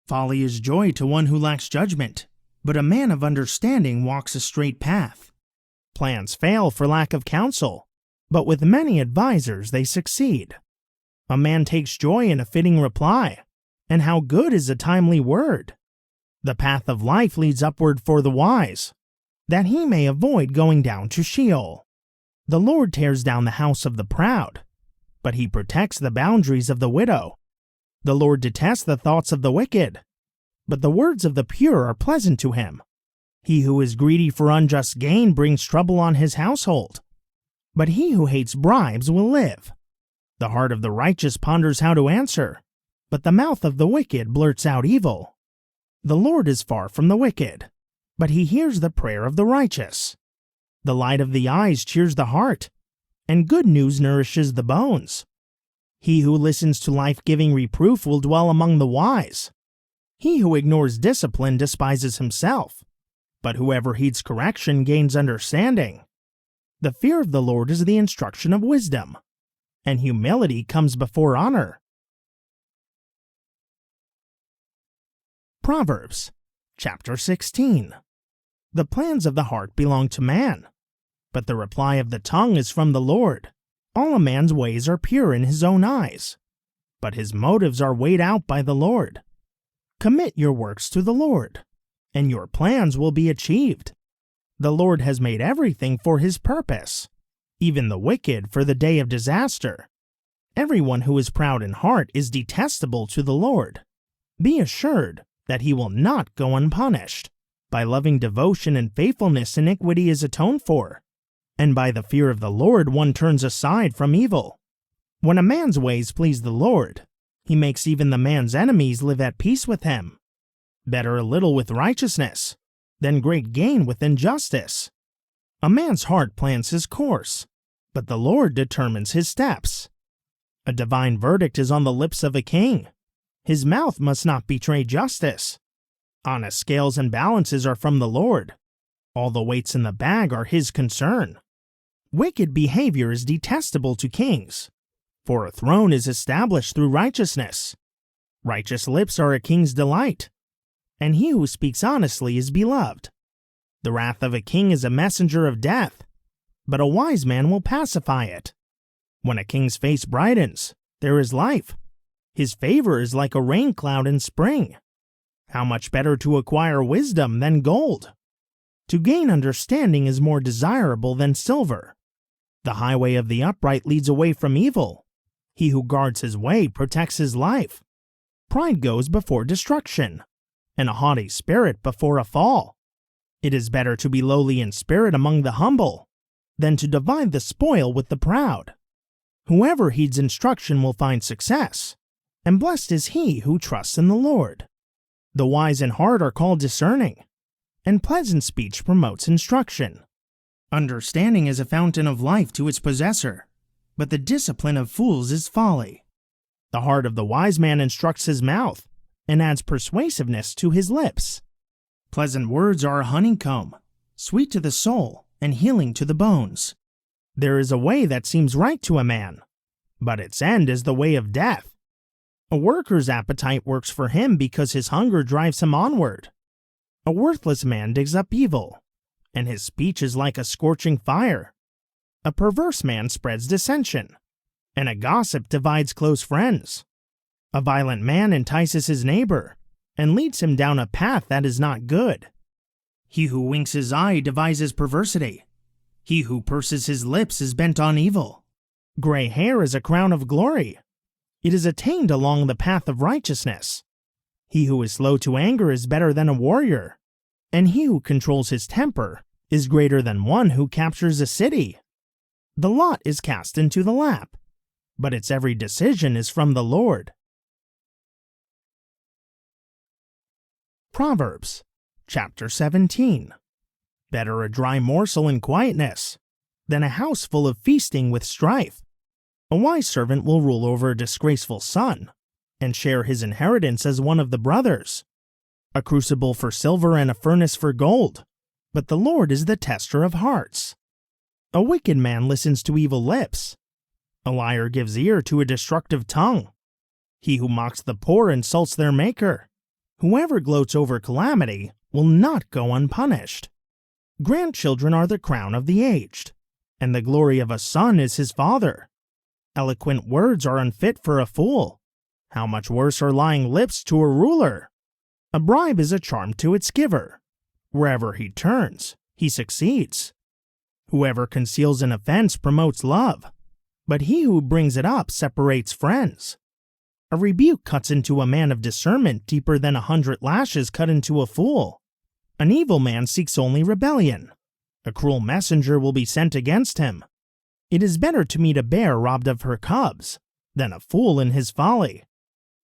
Folly is joy to one who lacks judgment, but a man of understanding walks a straight path. Plans fail for lack of counsel, but with many advisers they succeed. A man takes joy in a fitting reply, and how good is a timely word. The path of life leads upward for the wise, that he may avoid going down to Sheol. The Lord tears down the house of the proud, but he protects the boundaries of the widow. The Lord detests the thoughts of the wicked, but the words of the pure are pleasant to him. He who is greedy for unjust gain brings trouble on his household, but he who hates bribes will live. The heart of the righteous ponders how to answer, but the mouth of the wicked blurts out evil. The Lord is far from the wicked, but he hears the prayer of the righteous. The light of the eyes cheers the heart, and good news nourishes the bones. He who listens to life-giving reproof will dwell among the wise. He who ignores discipline despises himself, but whoever heeds correction gains understanding. The fear of the Lord is the instruction of wisdom, and humility comes before honor. Proverbs, chapter 16. The plans of the heart belong to man, but the reply of the tongue is from the Lord. All a man's ways are pure in his own eyes, but his motives are weighed out by the Lord. Commit your works to the Lord, and your plans will be achieved. The Lord has made everything for his purpose, even the wicked for the day of disaster. Everyone who is proud in heart is detestable to the Lord. Be assured that he will not go unpunished. By loving devotion and faithfulness, iniquity is atoned for, and by the fear of the Lord one turns aside from evil. When a man's ways please the Lord, he makes even the man's enemies live at peace with him. Better a little with righteousness than great gain with injustice. A man's heart plans his course, but the Lord determines his steps. A divine verdict is on the lips of a king. His mouth must not betray justice. Honest scales and balances are from the Lord. All the weights in the bag are his concern. Wicked behavior is detestable to kings, for a throne is established through righteousness. Righteous lips are a king's delight, and he who speaks honestly is beloved. The wrath of a king is a messenger of death, but a wise man will pacify it. When a king's face brightens, there is life. His favor is like a rain cloud in spring. How much better to acquire wisdom than gold? To gain understanding is more desirable than silver. The highway of the upright leads away from evil. He who guards his way protects his life. Pride goes before destruction, and a haughty spirit before a fall. It is better to be lowly in spirit among the humble than to divide the spoil with the proud. Whoever heeds instruction will find success, and blessed is he who trusts in the Lord. The wise in heart are called discerning, and pleasant speech promotes instruction. Understanding is a fountain of life to its possessor, but the discipline of fools is folly. The heart of the wise man instructs his mouth, and adds persuasiveness to his lips. Pleasant words are a honeycomb, sweet to the soul and healing to the bones. There is a way that seems right to a man, but its end is the way of death. A worker's appetite works for him because his hunger drives him onward. A worthless man digs up evil, and his speech is like a scorching fire. A perverse man spreads dissension, and a gossip divides close friends. A violent man entices his neighbor, and leads him down a path that is not good. He who winks his eye devises perversity. He who purses his lips is bent on evil. Gray hair is a crown of glory. It is attained along the path of righteousness. He who is slow to anger is better than a warrior, and he who controls his temper is greater than one who captures a city. The lot is cast into the lap, but its every decision is from the Lord. Proverbs, chapter 17. Better a dry morsel in quietness than a house full of feasting with strife. A wise servant will rule over a disgraceful son, and share his inheritance as one of the brothers. A crucible for silver and a furnace for gold, but the Lord is the tester of hearts. A wicked man listens to evil lips. A liar gives ear to a destructive tongue. He who mocks the poor insults their maker. Whoever gloats over calamity will not go unpunished. Grandchildren are the crown of the aged, and the glory of a son is his father. Eloquent words are unfit for a fool. How much worse are lying lips to a ruler? A bribe is a charm to its giver. Wherever he turns, he succeeds. Whoever conceals an offense promotes love, but he who brings it up separates friends. A rebuke cuts into a man of discernment deeper than 100 lashes cut into a fool. An evil man seeks only rebellion. A cruel messenger will be sent against him. It is better to meet a bear robbed of her cubs than a fool in his folly.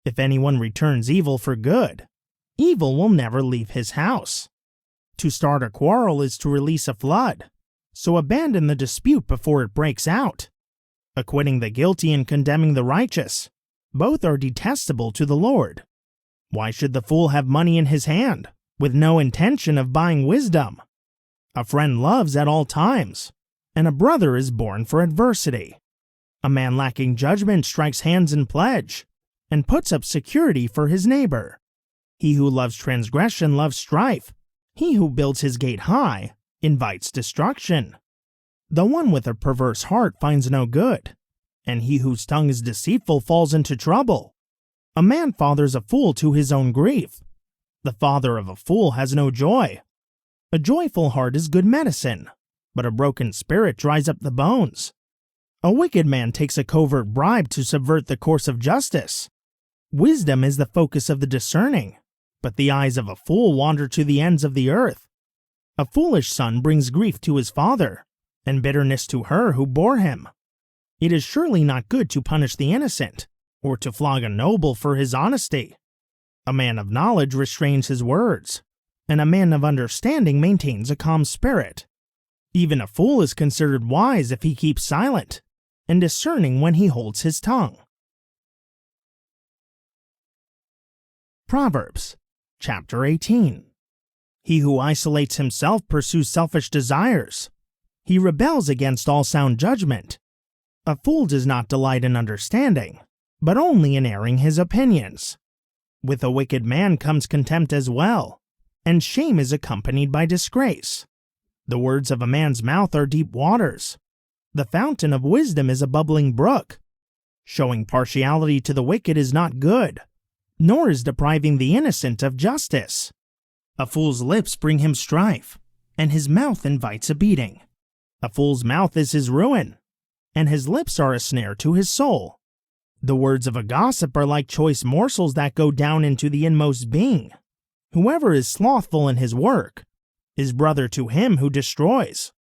If anyone returns evil for good, evil will never leave his house. To start a quarrel is to release a flood, so abandon the dispute before it breaks out. Acquitting the guilty and condemning the righteous, both are detestable to the Lord. Why should the fool have money in his hand, with no intention of buying wisdom? A friend loves at all times, and a brother is born for adversity. A man lacking judgment strikes hands in pledge, and puts up security for his neighbor. He who loves transgression loves strife. He who builds his gate high invites destruction. The one with a perverse heart finds no good, and he whose tongue is deceitful falls into trouble. A man fathers a fool to his own grief. The father of a fool has no joy. A joyful heart is good medicine, but a broken spirit dries up the bones. A wicked man takes a covert bribe to subvert the course of justice. Wisdom is the focus of the discerning, but the eyes of a fool wander to the ends of the earth. A foolish son brings grief to his father, and bitterness to her who bore him. It is surely not good to punish the innocent, or to flog a noble for his honesty. A man of knowledge restrains his words, and a man of understanding maintains a calm spirit. Even a fool is considered wise if he keeps silent, and discerning when he holds his tongue. Proverbs, chapter 18. He who isolates himself pursues selfish desires. He rebels against all sound judgment. A fool does not delight in understanding, but only in airing his opinions. With a wicked man comes contempt as well, and shame is accompanied by disgrace. The words of a man's mouth are deep waters. The fountain of wisdom is a bubbling brook. Showing partiality to the wicked is not good, nor is depriving the innocent of justice. A fool's lips bring him strife, and his mouth invites a beating. A fool's mouth is his ruin, and his lips are a snare to his soul. The words of a gossip are like choice morsels that go down into the inmost being. Whoever is slothful in his work is brother to him who destroys.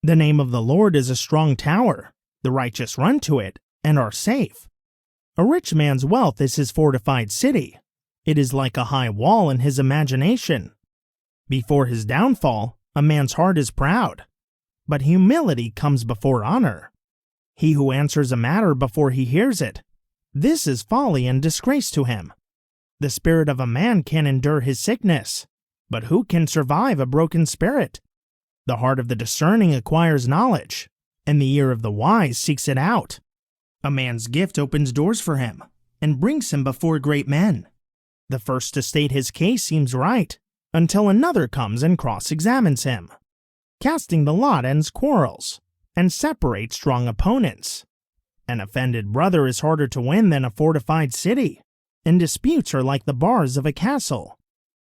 The name of the Lord is a strong tower. The righteous run to it and are safe. A rich man's wealth is his fortified city. It is like a high wall in his imagination. Before his downfall, a man's heart is proud, but humility comes before honor. He who answers a matter before he hears it, this is folly and disgrace to him. The spirit of a man can endure his sickness, but who can survive a broken spirit? The heart of the discerning acquires knowledge, and the ear of the wise seeks it out. A man's gift opens doors for him, and brings him before great men. The first to state his case seems right, until another comes and cross-examines him. Casting the lot ends quarrels, and separates strong opponents. An offended brother is harder to win than a fortified city, and disputes are like the bars of a castle.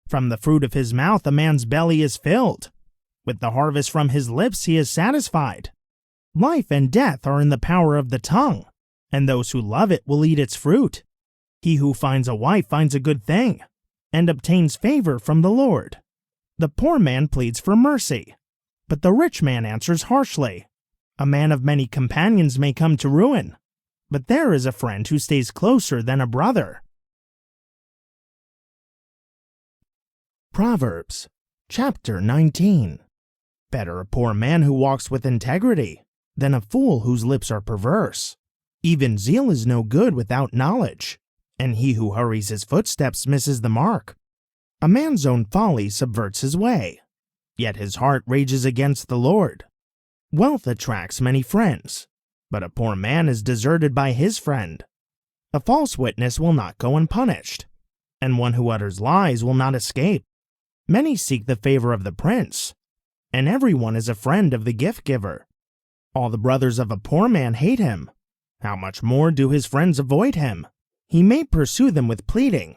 From the fruit of his mouth a man's belly is filled. With the harvest from his lips he is satisfied. Life and death are in the power of the tongue, and those who love it will eat its fruit. He who finds a wife finds a good thing, and obtains favor from the Lord. The poor man pleads for mercy, but the rich man answers harshly. A man of many companions may come to ruin, but there is a friend who stays closer than a brother. Proverbs, chapter 19. Better a poor man who walks with integrity than a fool whose lips are perverse. Even zeal is no good without knowledge, and he who hurries his footsteps misses the mark. A man's own folly subverts his way, yet his heart rages against the Lord. Wealth attracts many friends, but a poor man is deserted by his friend. A false witness will not go unpunished, and one who utters lies will not escape. Many seek the favor of the prince, and everyone is a friend of the gift-giver. All the brothers of a poor man hate him. How much more do his friends avoid him? He may pursue them with pleading,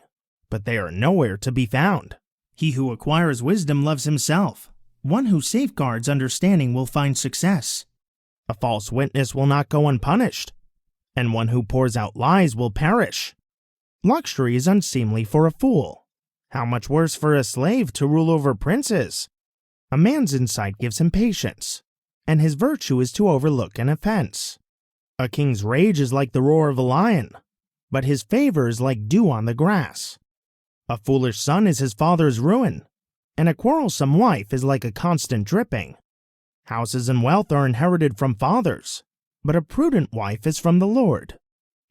but they are nowhere to be found. He who acquires wisdom loves himself. One who safeguards understanding will find success. A false witness will not go unpunished, and one who pours out lies will perish. Luxury is unseemly for a fool. How much worse for a slave to rule over princes? A man's insight gives him patience, and his virtue is to overlook an offense. A king's rage is like the roar of a lion, but his favor is like dew on the grass. A foolish son is his father's ruin, and a quarrelsome wife is like a constant dripping. Houses and wealth are inherited from fathers, but a prudent wife is from the Lord.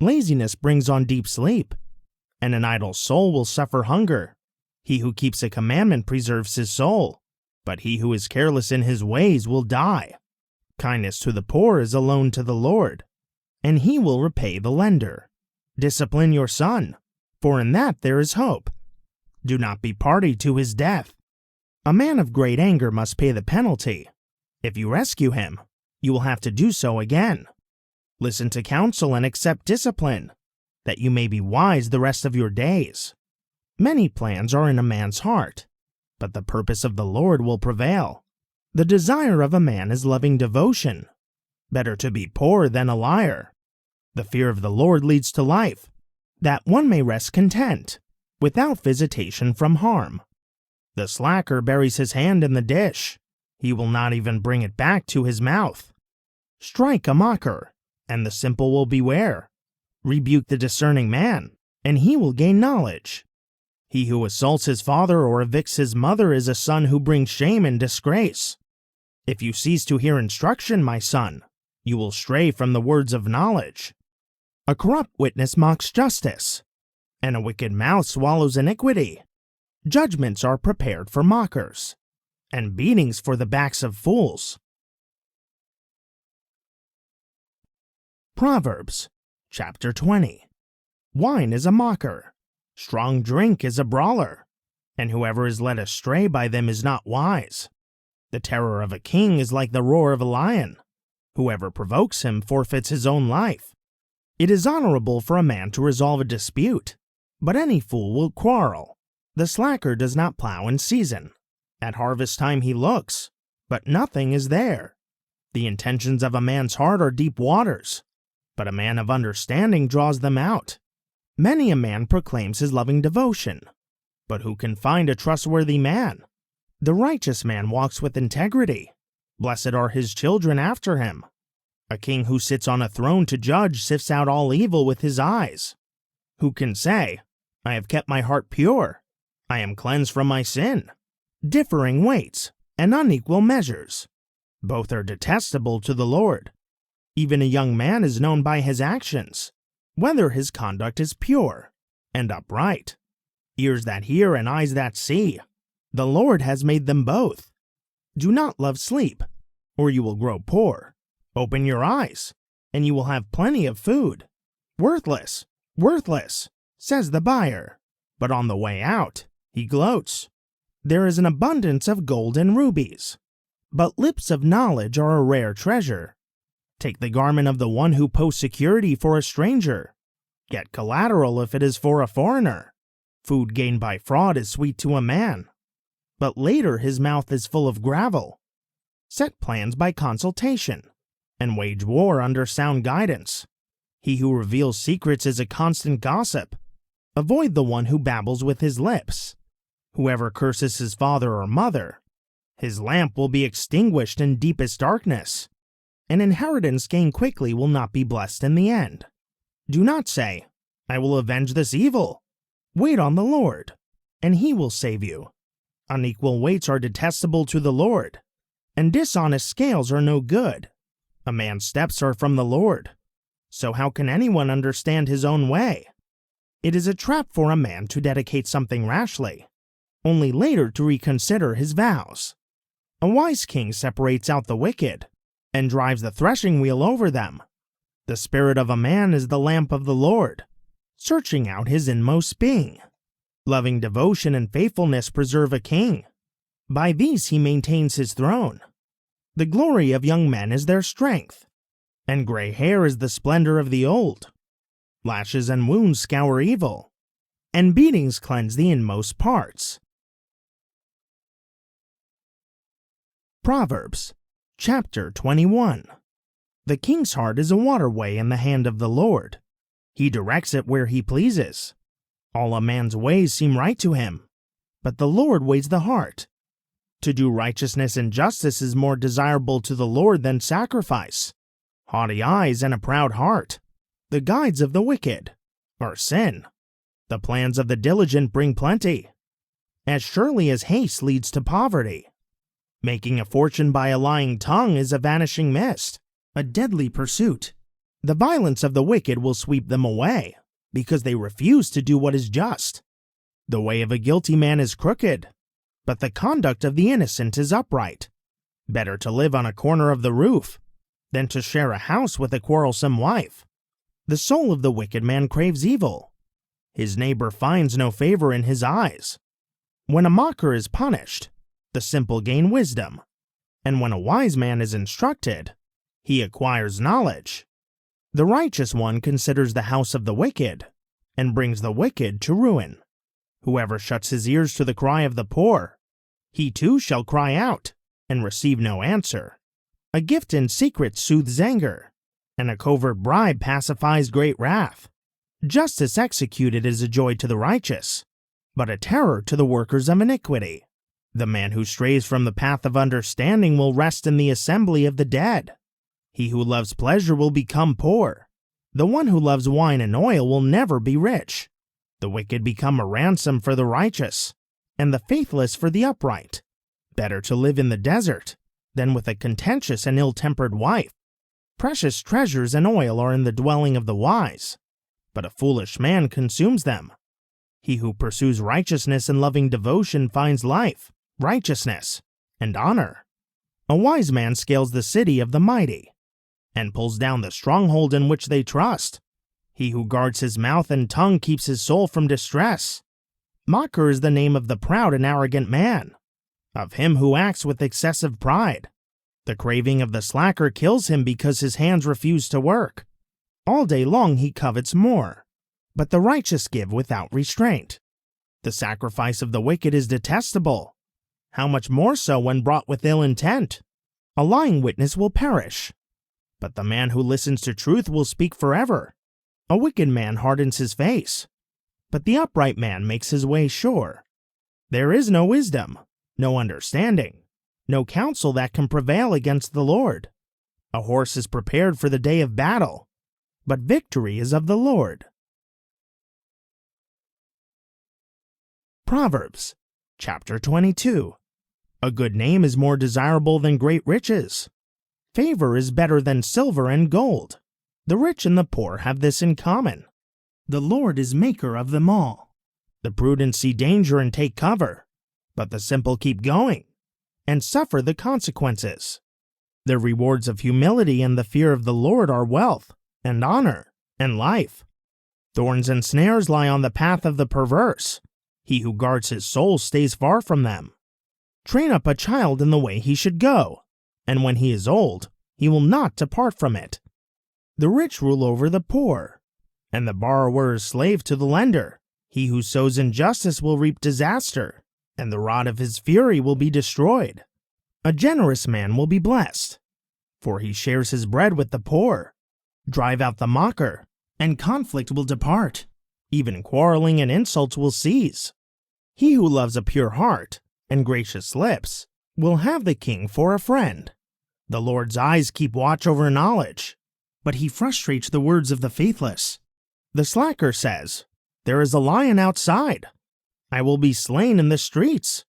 Laziness brings on deep sleep, and an idle soul will suffer hunger. He who keeps a commandment preserves his soul, but he who is careless in his ways will die. Kindness to the poor is a loan to the Lord, and he will repay the lender. Discipline your son, for in that there is hope. Do not be party to his death. A man of great anger must pay the penalty. If you rescue him, you will have to do so again. Listen to counsel and accept discipline, that you may be wise the rest of your days. Many plans are in a man's heart, but the purpose of the Lord will prevail. The desire of a man is loving devotion. Better to be poor than a liar. The fear of the Lord leads to life, that one may rest content, without visitation from harm. The slacker buries his hand in the dish. He will not even bring it back to his mouth. Strike a mocker, and the simple will beware. Rebuke the discerning man, and he will gain knowledge. He who assaults his father or evicts his mother is a son who brings shame and disgrace. If you cease to hear instruction, my son, you will stray from the words of knowledge. A corrupt witness mocks justice, and a wicked mouth swallows iniquity. Judgments are prepared for mockers, and beatings for the backs of fools. Proverbs, chapter 20. Wine is a mocker, strong drink is a brawler, and whoever is led astray by them is not wise. The terror of a king is like the roar of a lion. Whoever provokes him forfeits his own life. It is honorable for a man to resolve a dispute, but any fool will quarrel. The slacker does not plow in season. At harvest time he looks, but nothing is there. The intentions of a man's heart are deep waters, but a man of understanding draws them out. Many a man proclaims his loving devotion, but who can find a trustworthy man? The righteous man walks with integrity. Blessed are his children after him. A king who sits on a throne to judge sifts out all evil with his eyes. Who can say, I have kept my heart pure, I am cleansed from my sin? Differing weights and unequal measures. Both are detestable to the Lord. Even a young man is known by his actions, whether his conduct is pure and upright. Ears that hear and eyes that see, the Lord has made them both. Do not love sleep, or you will grow poor. Open your eyes, and you will have plenty of food. Worthless, worthless, says the buyer, but on the way out, he gloats. There is an abundance of gold and rubies, but lips of knowledge are a rare treasure. Take the garment of the one who posts security for a stranger. Get collateral if it is for a foreigner. Food gained by fraud is sweet to a man, but later his mouth is full of gravel. Set plans by consultation, and wage war under sound guidance. He who reveals secrets is a constant gossip. Avoid the one who babbles with his lips. Whoever curses his father or mother, his lamp will be extinguished in deepest darkness. An inheritance gained quickly will not be blessed in the end. Do not say, I will avenge this evil. Wait on the Lord, and he will save you. Unequal weights are detestable to the Lord, and dishonest scales are no good. A man's steps are from the Lord, so how can anyone understand his own way? It is a trap for a man to dedicate something rashly, only later to reconsider his vows. A wise king separates out the wicked, and drives the threshing wheel over them. The spirit of a man is the lamp of the Lord, searching out his inmost being. Loving devotion and faithfulness preserve a king. By these he maintains his throne. The glory of young men is their strength, and gray hair is the splendor of the old. Lashes and wounds scour evil, and beatings cleanse the inmost parts. Proverbs, chapter 21. The king's heart is a waterway in the hand of the Lord. He directs it where he pleases. All a man's ways seem right to him, but the Lord weighs the heart. To do righteousness and justice is more desirable to the Lord than sacrifice. Haughty eyes and a proud heart, the guides of the wicked, are sin. The plans of the diligent bring plenty, as surely as haste leads to poverty. Making a fortune by a lying tongue is a vanishing mist, a deadly pursuit. The violence of the wicked will sweep them away, because they refuse to do what is just. The way of a guilty man is crooked, but the conduct of the innocent is upright. Better to live on a corner of the roof than to share a house with a quarrelsome wife. The soul of the wicked man craves evil. His neighbor finds no favor in his eyes. When a mocker is punished, the simple gain wisdom, and when a wise man is instructed, he acquires knowledge. The righteous one considers the house of the wicked, and brings the wicked to ruin. Whoever shuts his ears to the cry of the poor, he too shall cry out, and receive no answer. A gift in secret soothes anger, and a covert bribe pacifies great wrath. Justice executed is a joy to the righteous, but a terror to the workers of iniquity. The man who strays from the path of understanding will rest in the assembly of the dead. He who loves pleasure will become poor. The one who loves wine and oil will never be rich. The wicked become a ransom for the righteous, and the faithless for the upright. Better to live in the desert than with a contentious and ill-tempered wife. Precious treasures and oil are in the dwelling of the wise, but a foolish man consumes them. He who pursues righteousness and loving devotion finds life, righteousness, and honor. A wise man scales the city of the mighty, and pulls down the stronghold in which they trust. He who guards his mouth and tongue keeps his soul from distress. Mocker is the name of the proud and arrogant man, of him who acts with excessive pride. The craving of the slacker kills him because his hands refuse to work. All day long he covets more, but the righteous give without restraint. The sacrifice of the wicked is detestable. How much more so when brought with ill intent? A lying witness will perish, but the man who listens to truth will speak forever. A wicked man hardens his face, but the upright man makes his way sure. There is no wisdom, no understanding, no counsel that can prevail against the Lord. A horse is prepared for the day of battle, but victory is of the Lord. Proverbs, chapter 22. A good name is more desirable than great riches. Favor is better than silver and gold. The rich and the poor have this in common. The Lord is maker of them all. The prudent see danger and take cover, but the simple keep going and suffer the consequences. The rewards of humility and the fear of the Lord are wealth and honor and life. Thorns and snares lie on the path of the perverse. He who guards his soul stays far from them. Train up a child in the way he should go, and when he is old, he will not depart from it. The rich rule over the poor, and the borrower is slave to the lender. He who sows injustice will reap disaster, and the rod of his fury will be destroyed. A generous man will be blessed, for he shares his bread with the poor. Drive out the mocker, and conflict will depart. Even quarreling and insults will cease. He who loves a pure heart and gracious lips will have the king for a friend. The Lord's eyes keep watch over knowledge, but he frustrates the words of the faithless. The slacker says, "There is a lion outside. I will be slain in the streets."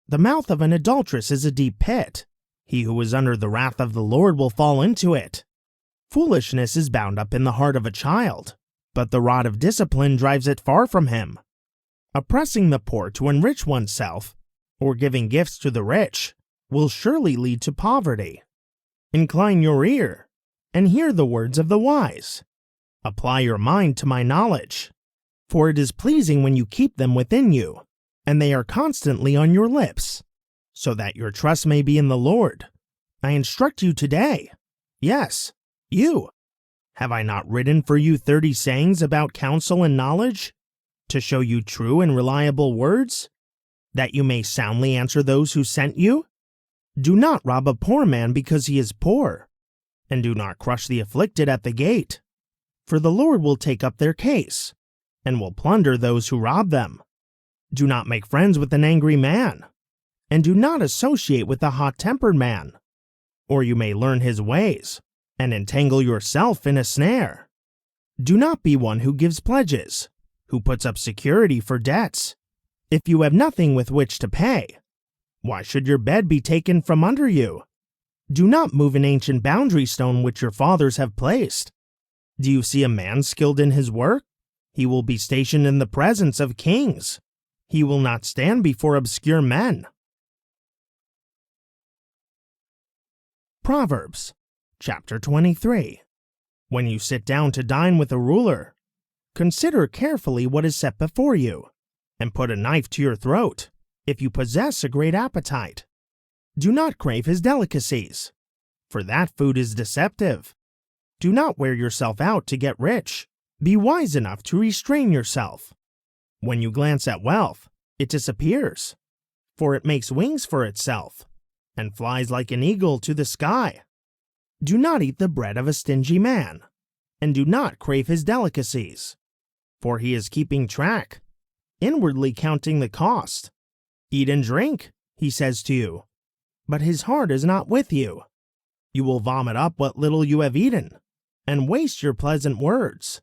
The mouth of an adulteress is a deep pit. He who is under the wrath of the Lord will fall into it. Foolishness is bound up in the heart of a child, but the rod of discipline drives it far from him. Oppressing the poor to enrich oneself, or giving gifts to the rich, will surely lead to poverty. Incline your ear, and hear the words of the wise. Apply your mind to my knowledge, for it is pleasing when you keep them within you, and they are constantly on your lips, so that your trust may be in the Lord. I instruct you today. Yes, you. Have I not written for you 30 sayings about counsel and knowledge, to show you true and reliable words, that you may soundly answer those who sent you? Do not rob a poor man because he is poor, and do not crush the afflicted at the gate, for the Lord will take up their case, and will plunder those who rob them. Do not make friends with an angry man, and do not associate with a hot-tempered man, or you may learn his ways, and entangle yourself in a snare. Do not be one who gives pledges, who puts up security for debts. If you have nothing with which to pay, why should your bed be taken from under you? Do not move an ancient boundary stone which your fathers have placed. Do you see a man skilled in his work? He will be stationed in the presence of kings. He will not stand before obscure men. Proverbs, chapter 23. When you sit down to dine with a ruler, consider carefully what is set before you, and put a knife to your throat if you possess a great appetite. Do not crave his delicacies, for that food is deceptive. Do not wear yourself out to get rich. Be wise enough to restrain yourself. When you glance at wealth, it disappears, for it makes wings for itself, and flies like an eagle to the sky. Do not eat the bread of a stingy man, and do not crave his delicacies, for he is keeping track, inwardly counting the cost. Eat and drink, he says to you, but his heart is not with you. You will vomit up what little you have eaten, and waste your pleasant words.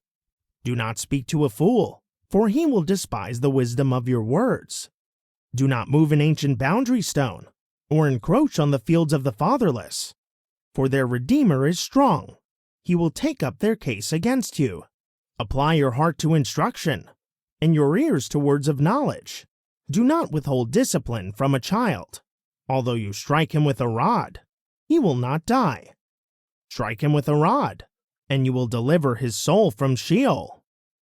Do not speak to a fool, for he will despise the wisdom of your words. Do not move an ancient boundary stone, or encroach on the fields of the fatherless, for their Redeemer is strong. He will take up their case against you. Apply your heart to instruction, and your ears to words of knowledge. Do not withhold discipline from a child. Although you strike him with a rod, he will not die. Strike him with a rod, and you will deliver his soul from Sheol.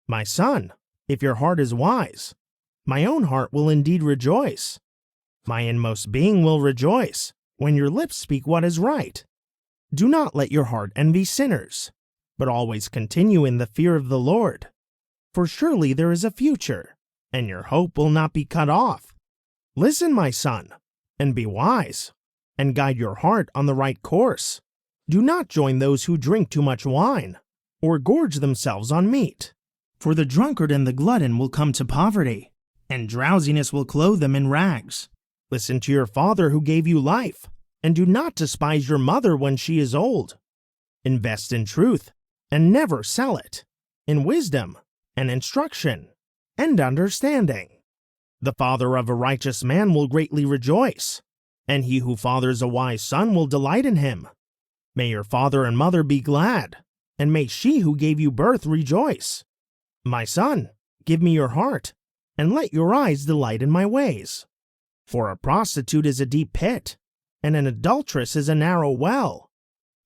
My son, if your heart is wise, my own heart will indeed rejoice. My inmost being will rejoice when your lips speak what is right. Do not let your heart envy sinners, but always continue in the fear of the Lord. For surely there is a future, and your hope will not be cut off. Listen, my son, and be wise, and guide your heart on the right course. Do not join those who drink too much wine, or gorge themselves on meat. For the drunkard and the glutton will come to poverty, and drowsiness will clothe them in rags. Listen to your father who gave you life, and do not despise your mother when she is old. Invest in truth, and never sell it, in wisdom, and instruction, and understanding. The father of a righteous man will greatly rejoice, and he who fathers a wise son will delight in him. May your father and mother be glad, and may she who gave you birth rejoice. My son, give me your heart, and let your eyes delight in my ways. For a prostitute is a deep pit, and an adulteress is a narrow well.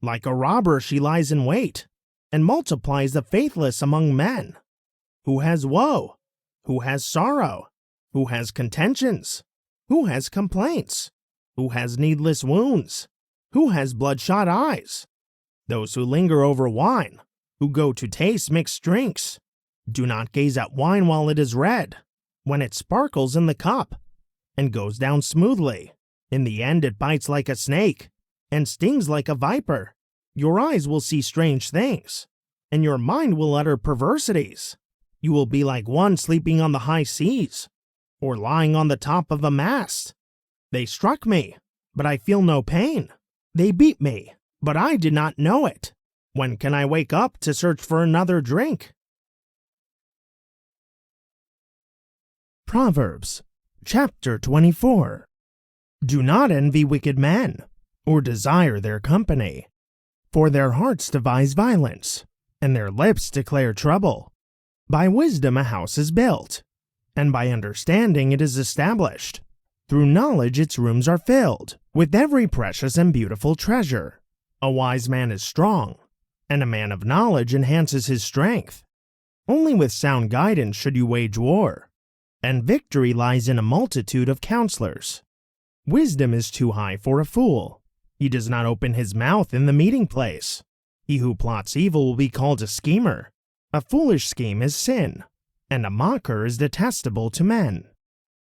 Like a robber she lies in wait, and multiplies the faithless among men. Who has woe? Who has sorrow? Who has contentions? Who has complaints? Who has needless wounds? Who has bloodshot eyes? Those who linger over wine, who go to taste mixed drinks. Do not gaze at wine while it is red, when it sparkles in the cup, and goes down smoothly. In the end it bites like a snake, and stings like a viper. Your eyes will see strange things, and your mind will utter perversities. You will be like one sleeping on the high seas, or lying on the top of a mast. They struck me, but I feel no pain. They beat me, but I did not know it. When can I wake up to search for another drink? Proverbs, chapter 24. Do not envy wicked men, or desire their company. For their hearts devise violence, and their lips declare trouble. By wisdom a house is built, and by understanding it is established. Through knowledge its rooms are filled, with every precious and beautiful treasure. A wise man is strong, and a man of knowledge enhances his strength. Only with sound guidance should you wage war, and victory lies in a multitude of counselors. Wisdom is too high for a fool. He does not open his mouth in the meeting place. He who plots evil will be called a schemer. A foolish scheme is sin, and a mocker is detestable to men.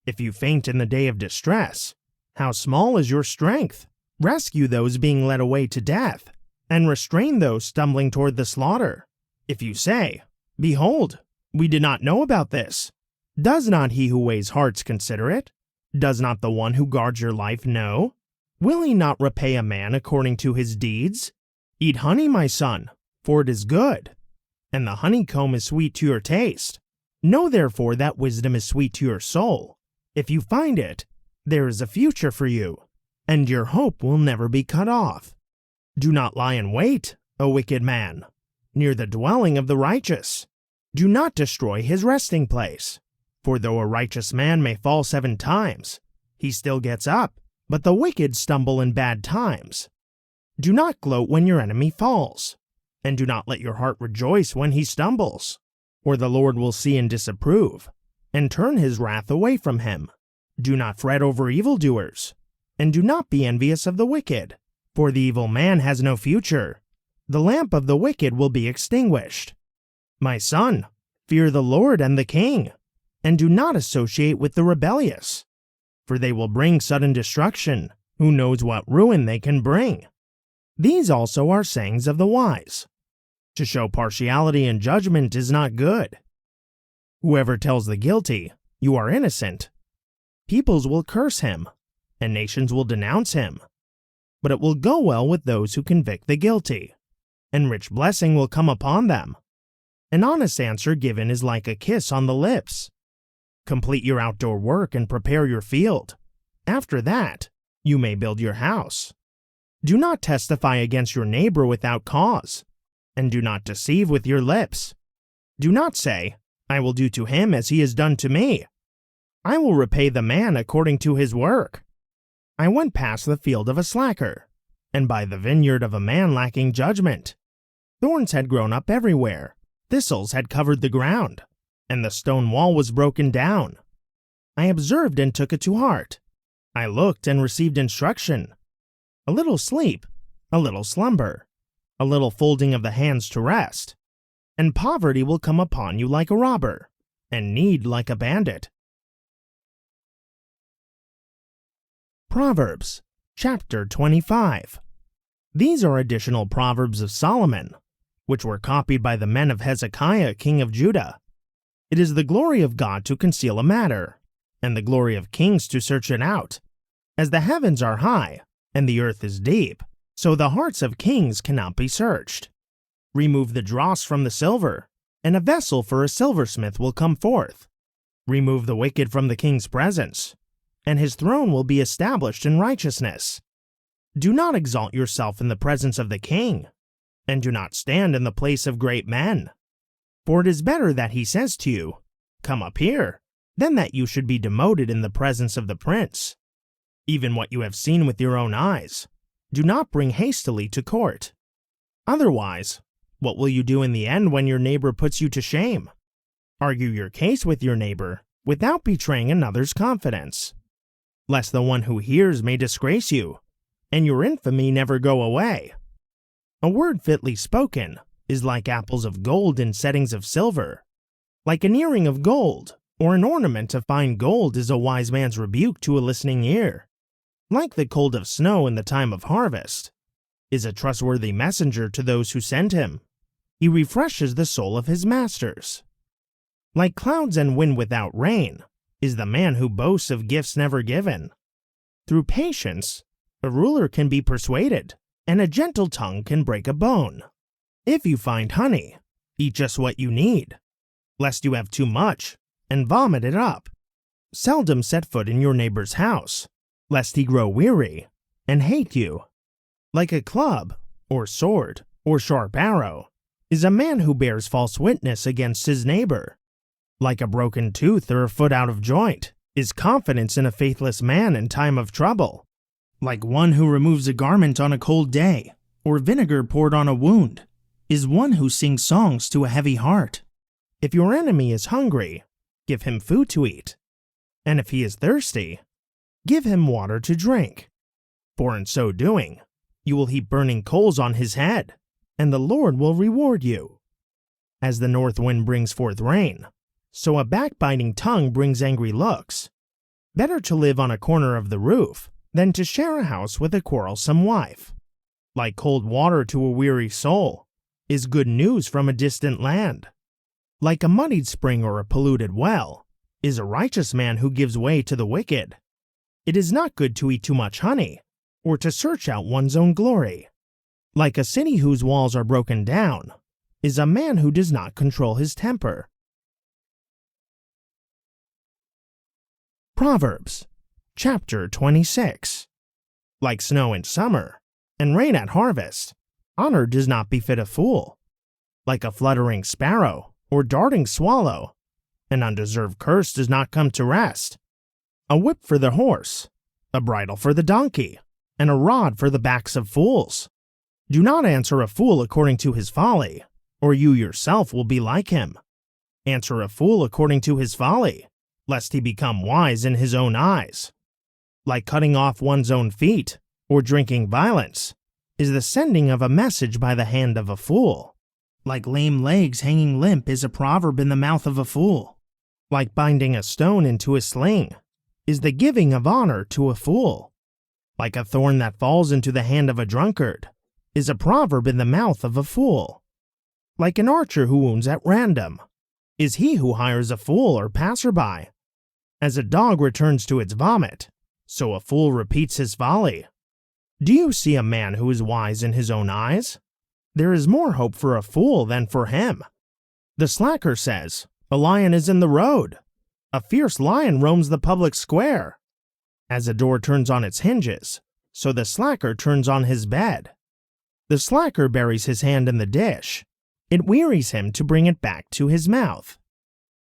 If you faint in the day of distress, how small is your strength? Rescue those being led away to death, and restrain those stumbling toward the slaughter. If you say, Behold, we did not know about this, does not he who weighs hearts consider it? Does not the one who guards your life know? Will he not repay a man according to his deeds? Eat honey, my son, for it is good, and the honeycomb is sweet to your taste. Know therefore that wisdom is sweet to your soul. If you find it, there is a future for you, and your hope will never be cut off. Do not lie in wait, O wicked man, near the dwelling of the righteous. Do not destroy his resting place. For though a righteous man may fall 7 times, he still gets up, but the wicked stumble in bad times. Do not gloat when your enemy falls, and do not let your heart rejoice when he stumbles, or the Lord will see and disapprove, and turn his wrath away from him. Do not fret over evildoers, and do not be envious of the wicked, for the evil man has no future. The lamp of the wicked will be extinguished. My son, fear the Lord and the king, and do not associate with the rebellious, for they will bring sudden destruction. Who knows what ruin they can bring? These also are sayings of the wise. To show partiality in judgment is not good. Whoever tells the guilty, You are innocent, peoples will curse him, and nations will denounce him. But it will go well with those who convict the guilty, and rich blessing will come upon them. An honest answer given is like a kiss on the lips. Complete your outdoor work and prepare your field. After that, you may build your house. Do not testify against your neighbor without cause, and do not deceive with your lips. Do not say, I will do to him as he has done to me. I will repay the man according to his work. I went past the field of a slacker, and by the vineyard of a man lacking judgment. Thorns had grown up everywhere, thistles had covered the ground, and the stone wall was broken down. I observed and took it to heart. I looked and received instruction. A little sleep, a little slumber, a little folding of the hands to rest, and poverty will come upon you like a robber, and need like a bandit. Proverbs, chapter 25. These are additional Proverbs of Solomon, which were copied by the men of Hezekiah, king of Judah. It is the glory of God to conceal a matter, and the glory of kings to search it out. As the heavens are high, and the earth is deep, so the hearts of kings cannot be searched. Remove the dross from the silver, and a vessel for a silversmith will come forth. Remove the wicked from the king's presence, and his throne will be established in righteousness. Do not exalt yourself in the presence of the king, and do not stand in the place of great men. For it is better that he says to you, "Come up here," than that you should be demoted in the presence of the prince. Even what you have seen with your own eyes, do not bring hastily to court. Otherwise, what will you do in the end when your neighbor puts you to shame? Argue your case with your neighbor without betraying another's confidence, lest the one who hears may disgrace you, and your infamy never go away. A word fitly spoken is like apples of gold in settings of silver. Like an earring of gold or an ornament of fine gold is a wise man's rebuke to a listening ear. Like the cold of snow in the time of harvest is a trustworthy messenger to those who send him. He refreshes the soul of his masters. Like clouds and wind without rain is the man who boasts of gifts never given. Through patience, a ruler can be persuaded, and a gentle tongue can break a bone. If you find honey, eat just what you need, lest you have too much and vomit it up. Seldom set foot in your neighbor's house, lest he grow weary and hate you. Like a club, or sword, or sharp arrow is a man who bears false witness against his neighbor. Like a broken tooth or a foot out of joint is confidence in a faithless man in time of trouble. Like one who removes a garment on a cold day, or vinegar poured on a wound, is one who sings songs to a heavy heart. If your enemy is hungry, give him food to eat, and if he is thirsty, give him water to drink. For in so doing, you will heap burning coals on his head, and the Lord will reward you. As the north wind brings forth rain, so a backbiting tongue brings angry looks. Better to live on a corner of the roof than to share a house with a quarrelsome wife. Like cold water to a weary soul is good news from a distant land. Like a muddied spring or a polluted well is a righteous man who gives way to the wicked. It is not good to eat too much honey, or to search out one's own glory. Like a city whose walls are broken down is a man who does not control his temper. Proverbs, chapter 26. Like snow in summer, and rain at harvest, honor does not befit a fool. Like a fluttering sparrow, or darting swallow, an undeserved curse does not come to rest. A whip for the horse, a bridle for the donkey, and a rod for the backs of fools. Do not answer a fool according to his folly, or you yourself will be like him. Answer a fool according to his folly, lest he become wise in his own eyes. Like cutting off one's own feet, or drinking violence, is the sending of a message by the hand of a fool. Like lame legs hanging limp is a proverb in the mouth of a fool. Like binding a stone into a sling is the giving of honor to a fool. Like a thorn that falls into the hand of a drunkard is a proverb in the mouth of a fool. Like an archer who wounds at random is he who hires a fool or passerby. As a dog returns to its vomit, so a fool repeats his folly. Do you see a man who is wise in his own eyes? There is more hope for a fool than for him. The slacker says, "A lion is in the road. A fierce lion roams the public square." As a door turns on its hinges, so the slacker turns on his bed. The slacker buries his hand in the dish. It wearies him to bring it back to his mouth.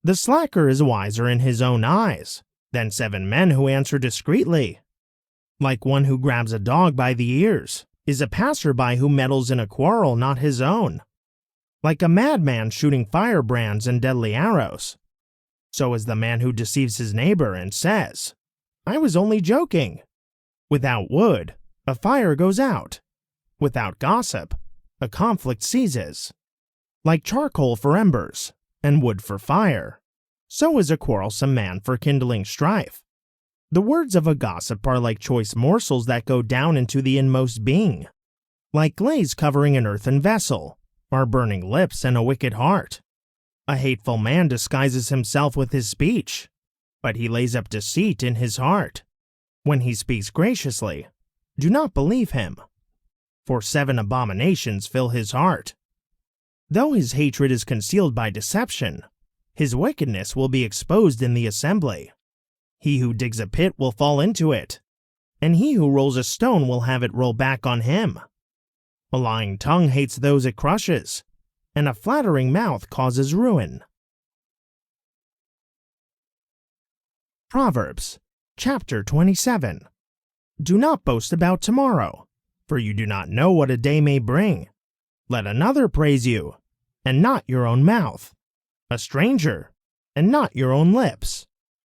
The slacker is wiser in his own eyes than 7 men who answer discreetly. Like one who grabs a dog by the ears is a passerby who meddles in a quarrel not his own. Like a madman shooting firebrands and deadly arrows, so is the man who deceives his neighbor and says, "I was only joking." Without wood, a fire goes out. Without gossip, a conflict ceases. Like charcoal for embers and wood for fire, so is a quarrelsome man for kindling strife. The words of a gossip are like choice morsels that go down into the inmost being. Like glaze covering an earthen vessel are burning lips and a wicked heart. A hateful man disguises himself with his speech, but he lays up deceit in his heart. When he speaks graciously, Do not believe him. For 7 abominations fill his heart. Though his hatred is concealed by deception, his wickedness will be exposed in the assembly. He who digs a pit will fall into it, and he who rolls a stone will have it roll back on him. A lying tongue hates those it crushes, and a flattering mouth causes ruin. Proverbs, chapter 27. Do not boast about tomorrow, for you do not know what a day may bring. Let another praise you, and not your own mouth, a stranger, and not your own lips.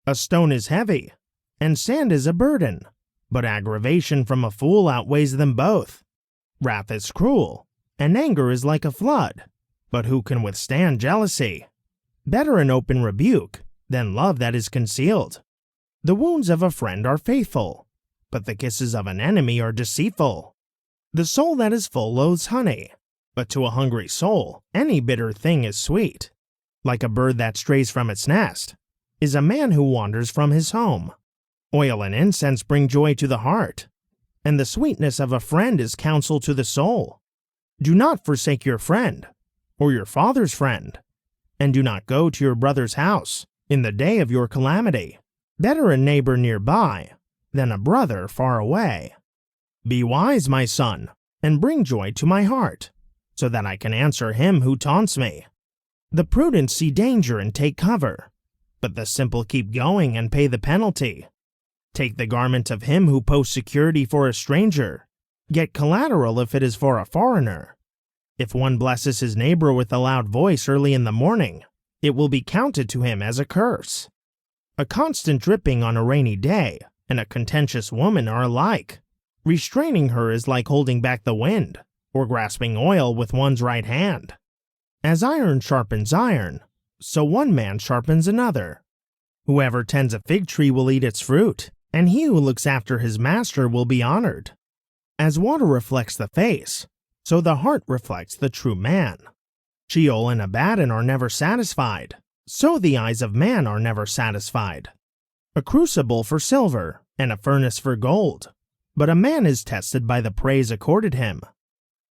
A stone is heavy, and sand is a burden, but aggravation from a fool outweighs them both. Wrath is cruel, and anger is like a flood, but who can withstand jealousy? Better an open rebuke than love that is concealed. The wounds of a friend are faithful, but the kisses of an enemy are deceitful. The soul that is full loathes honey, but to a hungry soul any bitter thing is sweet. Like a bird that strays from its nest is a man who wanders from his home. Oil and incense bring joy to the heart, and the sweetness of a friend is counsel to the soul. Do not forsake your friend, or your father's friend, and do not go to your brother's house in the day of your calamity. Better a neighbor nearby than a brother far away. Be wise, my son, and bring joy to my heart, so that I can answer him who taunts me. The prudent see danger and take cover, but the simple keep going and pay the penalty. Take the garment of him who posts security for a stranger. Get collateral if it is for a foreigner. If one blesses his neighbor with a loud voice early in the morning, it will be counted to him as a curse. A constant dripping on a rainy day and a contentious woman are alike. Restraining her is like holding back the wind, or grasping oil with one's right hand. As iron sharpens iron, so one man sharpens another. Whoever tends a fig tree will eat its fruit, and he who looks after his master will be honored. As water reflects the face, so the heart reflects the true man. Sheol and Abaddon are never satisfied, so the eyes of man are never satisfied. A crucible for silver, and a furnace for gold, but a man is tested by the praise accorded him.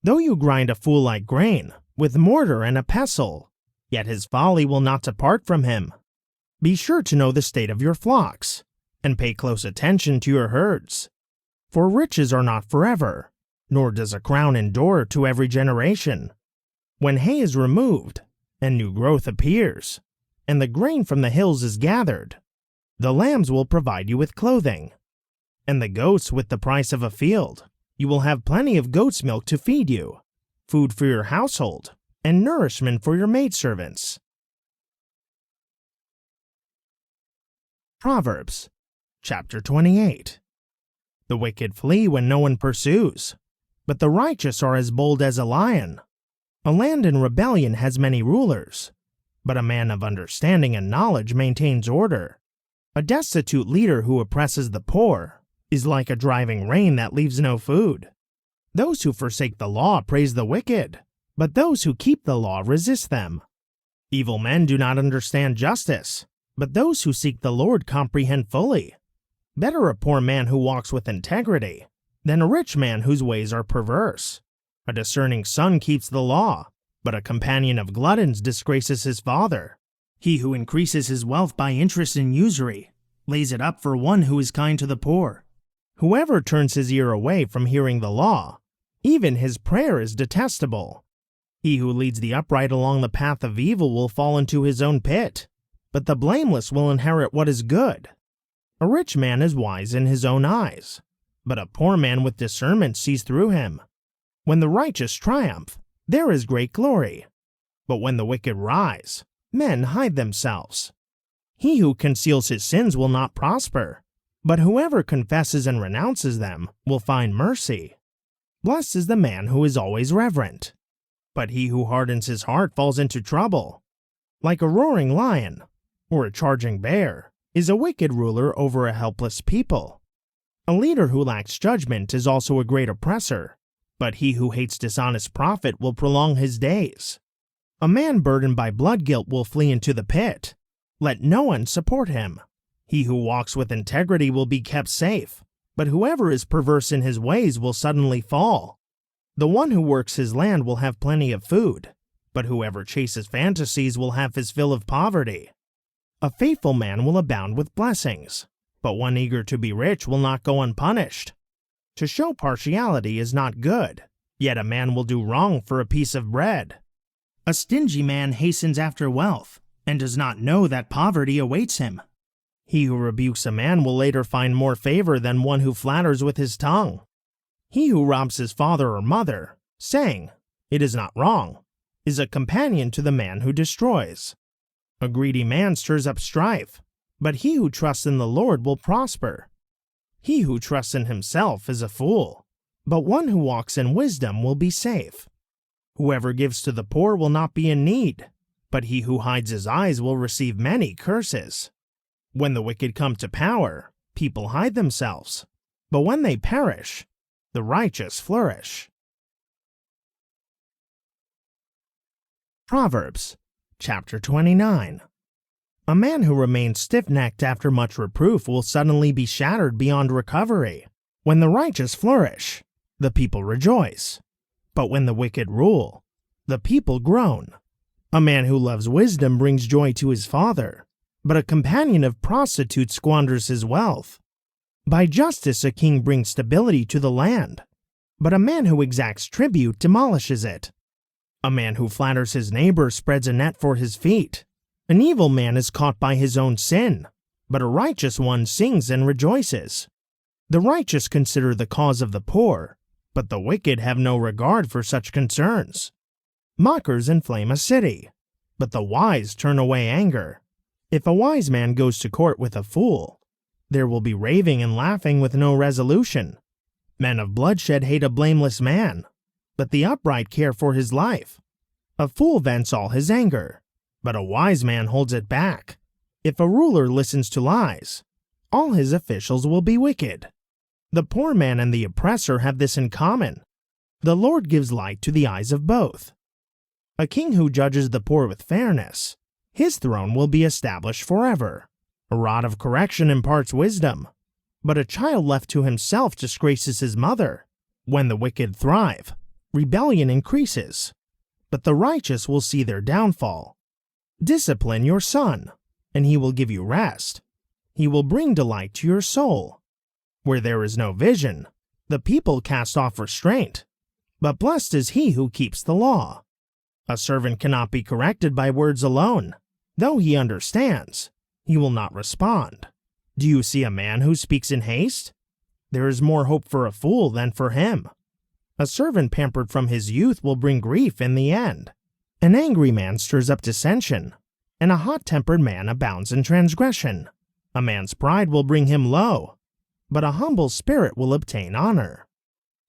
Though you grind a fool like grain, with mortar and a pestle, yet his folly will not depart from him. Be sure to know the state of your flocks, and pay close attention to your herds. For riches are not forever, nor does a crown endure to every generation. When hay is removed, and new growth appears, and the grain from the hills is gathered, the lambs will provide you with clothing, and the goats with the price of a field. You will have plenty of goat's milk to feed you, food for your household, and nourishment for your maidservants. Proverbs, chapter 28. The wicked flee when no one pursues, but the righteous are as bold as a lion. A land in rebellion has many rulers, but a man of understanding and knowledge maintains order. A destitute leader who oppresses the poor is like a driving rain that leaves no food. Those who forsake the law praise the wicked, but those who keep the law resist them. Evil men do not understand justice, but those who seek the Lord comprehend fully. Better a poor man who walks with integrity than a rich man whose ways are perverse. A discerning son keeps the law, but a companion of gluttons disgraces his father. He who increases his wealth by interest and usury lays it up for one who is kind to the poor. Whoever turns his ear away from hearing the law, even his prayer is detestable. He who leads the upright along the path of evil will fall into his own pit, but the blameless will inherit what is good. A rich man is wise in his own eyes, but a poor man with discernment sees through him. When the righteous triumph, there is great glory, but when the wicked rise, men hide themselves. He who conceals his sins will not prosper, but whoever confesses and renounces them will find mercy. Blessed is the man who is always reverent, but he who hardens his heart falls into trouble. Like a roaring lion or a charging bear is a wicked ruler over a helpless people. A leader who lacks judgment is also a great oppressor, but he who hates dishonest profit will prolong his days. A man burdened by blood guilt will flee into the pit. Let no one support him. He who walks with integrity will be kept safe, but whoever is perverse in his ways will suddenly fall. The one who works his land will have plenty of food, but whoever chases fantasies will have his fill of poverty. A faithful man will abound with blessings, but one eager to be rich will not go unpunished. To show partiality is not good, yet a man will do wrong for a piece of bread. A stingy man hastens after wealth, and does not know that poverty awaits him. He who rebukes a man will later find more favor than one who flatters with his tongue. He who robs his father or mother, saying, "It is not wrong," is a companion to the man who destroys. A greedy man stirs up strife, but he who trusts in the Lord will prosper. He who trusts in himself is a fool, but one who walks in wisdom will be safe. Whoever gives to the poor will not be in need, but he who hides his eyes will receive many curses. When the wicked come to power, people hide themselves, but when they perish, the righteous flourish. Proverbs, chapter 29. A man who remains stiff-necked after much reproof will suddenly be shattered beyond recovery. When the righteous flourish, the people rejoice, but when the wicked rule, the people groan. A man who loves wisdom brings joy to his father, but a companion of prostitutes squanders his wealth. By justice a king brings stability to the land, but a man who exacts tribute demolishes it. A man who flatters his neighbor spreads a net for his feet. An evil man is caught by his own sin, but a righteous one sings and rejoices. The righteous consider the cause of the poor, but the wicked have no regard for such concerns. Mockers inflame a city, but the wise turn away anger. If a wise man goes to court with a fool, there will be raving and laughing with no resolution. Men of bloodshed hate a blameless man, but the upright care for his life. A fool vents all his anger, but a wise man holds it back. If a ruler listens to lies, all his officials will be wicked. The poor man and the oppressor have this in common. The Lord gives light to the eyes of both. A king who judges the poor with fairness, his throne will be established forever. A rod of correction imparts wisdom, but a child left to himself disgraces his mother. When the wicked thrive, rebellion increases, but the righteous will see their downfall. Discipline your son, and he will give you rest. He will bring delight to your soul. Where there is no vision, the people cast off restraint, but blessed is he who keeps the law. A servant cannot be corrected by words alone. Though he understands, he will not respond. Do you see a man who speaks in haste? There is more hope for a fool than for him. A servant pampered from his youth will bring grief in the end. An angry man stirs up dissension, and a hot-tempered man abounds in transgression. A man's pride will bring him low, but a humble spirit will obtain honor.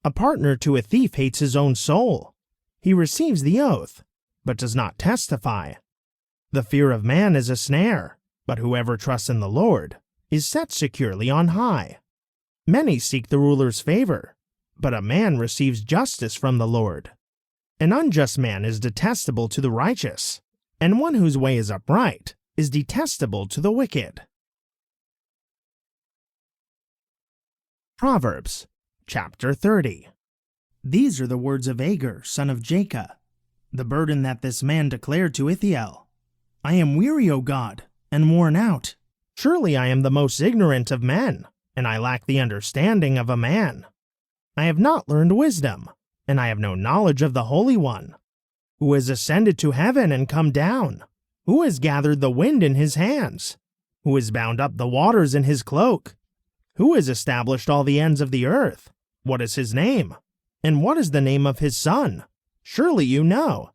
A partner to a thief hates his own soul. He receives the oath, but does not testify. The fear of man is a snare, but whoever trusts in the Lord is set securely on high. Many seek the ruler's favor, but a man receives justice from the Lord. An unjust man is detestable to the righteous, and one whose way is upright is detestable to the wicked. Proverbs, chapter 30. These are the words of Agur, son of Jacob, the burden that this man declared to Ithiel. I am weary, O God, and worn out. Surely I am the most ignorant of men, and I lack the understanding of a man. I have not learned wisdom, and I have no knowledge of the Holy One. Who has ascended to heaven and come down? Who has gathered the wind in his hands? Who has bound up the waters in his cloak? Who has established all the ends of the earth? What is his name? And what is the name of his son? Surely you know.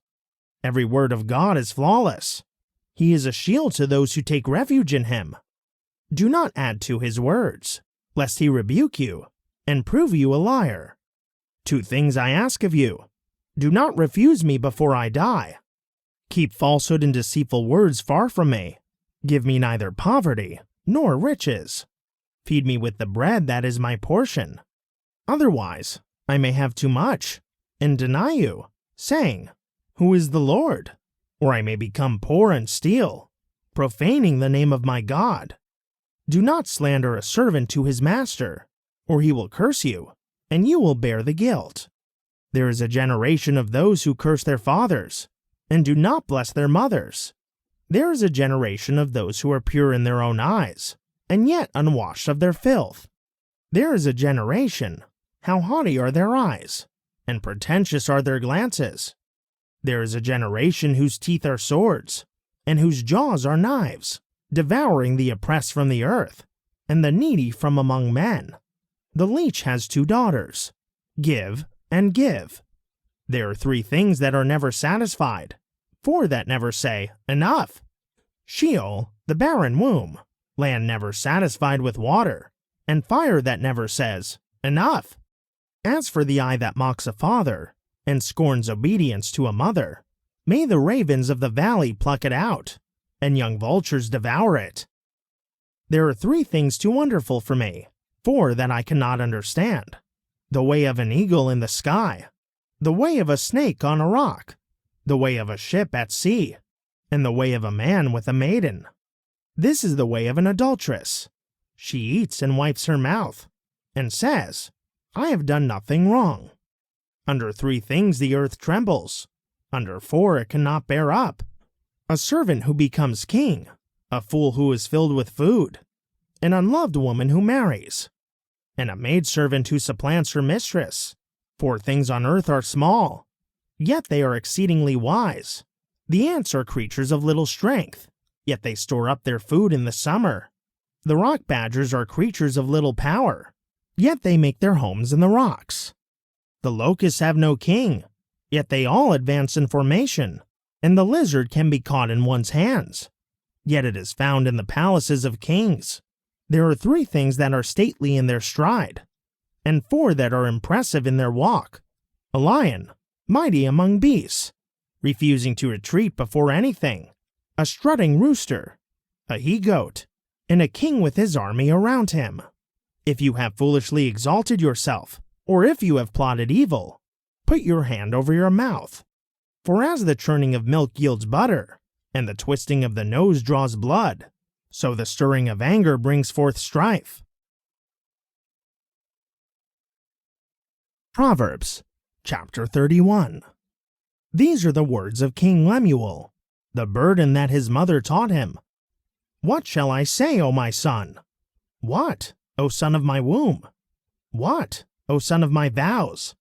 Every word of God is flawless. He is a shield to those who take refuge in him. Do not add to his words, lest he rebuke you and prove you a liar. 2 things I ask of you. Do not refuse me before I die. Keep falsehood and deceitful words far from me. Give me neither poverty nor riches. Feed me with the bread that is my portion. Otherwise, I may have too much and deny you, saying, Who is the Lord? Or I may become poor and steal, profaning the name of my God. Do not slander a servant to his master, or he will curse you, and you will bear the guilt. There is a generation of those who curse their fathers, and do not bless their mothers. There is a generation of those who are pure in their own eyes, and yet unwashed of their filth. There is a generation, how haughty are their eyes, and pretentious are their glances. There is a generation whose teeth are swords, and whose jaws are knives, devouring the oppressed from the earth, and the needy from among men. The leech has 2 daughters. Give and give. There are 3 things that are never satisfied, 4 that never say, enough. Sheol, the barren womb, land never satisfied with water, and fire that never says, enough. As for the eye that mocks a father, and scorns obedience to a mother, may the ravens of the valley pluck it out, and young vultures devour it. There are 3 things too wonderful for me, 4 that I cannot understand: the way of an eagle in the sky, the way of a snake on a rock, the way of a ship at sea, and the way of a man with a maiden. This is the way of an adulteress. She eats and wipes her mouth, and says, I have done nothing wrong. Under 3 things the earth trembles, under 4 it cannot bear up: a servant who becomes king, a fool who is filled with food, an unloved woman who marries, and a maidservant who supplants her mistress. 4 things on earth are small, yet they are exceedingly wise. The ants are creatures of little strength, yet they store up their food in the summer. The rock badgers are creatures of little power, yet they make their homes in the rocks. The locusts have no king, yet they all advance in formation, and the lizard can be caught in one's hands, yet it is found in the palaces of kings. There are 3 things that are stately in their stride, and 4 that are impressive in their walk: a lion, mighty among beasts, refusing to retreat before anything, a strutting rooster, a he-goat, and a king with his army around him. If you have foolishly exalted yourself, or if you have plotted evil, put your hand over your mouth. For as the churning of milk yields butter, and the twisting of the nose draws blood, so the stirring of anger brings forth strife. Proverbs, chapter 31. These are the words of King Lemuel, the burden that his mother taught him. What shall I say, O my son? What, O son of my womb? What, O son of my vows?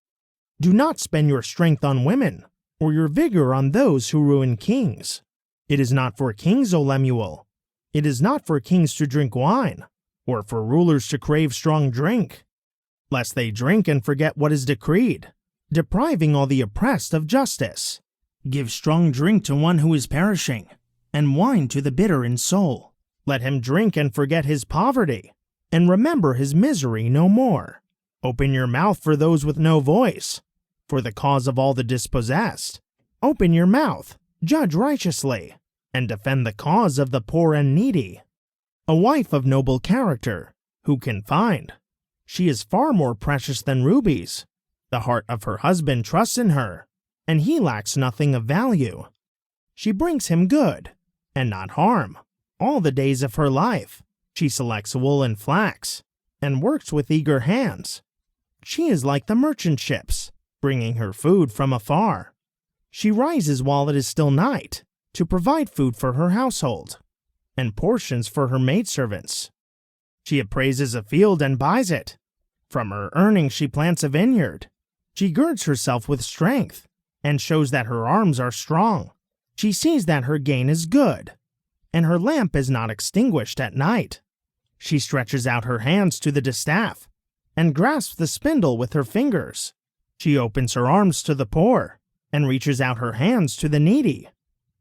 Do not spend your strength on women, or your vigor on those who ruin kings. It is not for kings, O Lemuel. It is not for kings to drink wine, or for rulers to crave strong drink, lest they drink and forget what is decreed, depriving all the oppressed of justice. Give strong drink to one who is perishing, and wine to the bitter in soul. Let him drink and forget his poverty, and remember his misery no more. Open your mouth for those with no voice, for the cause of all the dispossessed. Open your mouth, judge righteously, and defend the cause of the poor and needy. A wife of noble character, who can find? She is far more precious than rubies. The heart of her husband trusts in her, and he lacks nothing of value. She brings him good, and not harm, all the days of her life. She selects wool and flax, and works with eager hands. She is like the merchant ships, bringing her food from afar. She rises while it is still night, to provide food for her household, and portions for her maidservants. She appraises a field and buys it. From her earnings she plants a vineyard. She girds herself with strength, and shows that her arms are strong. She sees that her gain is good, and her lamp is not extinguished at night. She stretches out her hands to the distaff, and grasps the spindle with her fingers. She opens her arms to the poor, and reaches out her hands to the needy.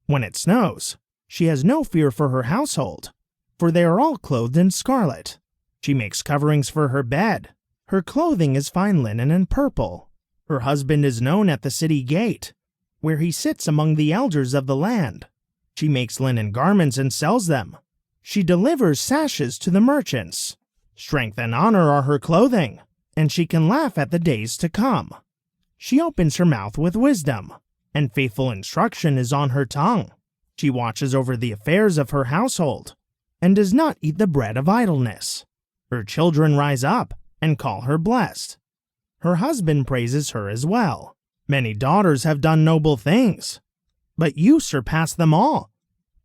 When it snows, she has no fear for her household, for they are all clothed in scarlet. She makes coverings for her bed. Her clothing is fine linen and purple. Her husband is known at the city gate, where he sits among the elders of the land. She makes linen garments and sells them. She delivers sashes to the merchants. Strength and honor are her clothing, and she can laugh at the days to come. She opens her mouth with wisdom, and faithful instruction is on her tongue. She watches over the affairs of her household, and does not eat the bread of idleness. Her children rise up, and call her blessed. Her husband praises her as well. Many daughters have done noble things, but you surpass them all.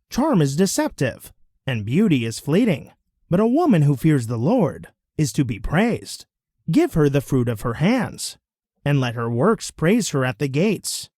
Charm is deceptive, and beauty is fleeting, but a woman who fears the Lord is to be praised. Give her the fruit of her hands, and let her works praise her at the gates.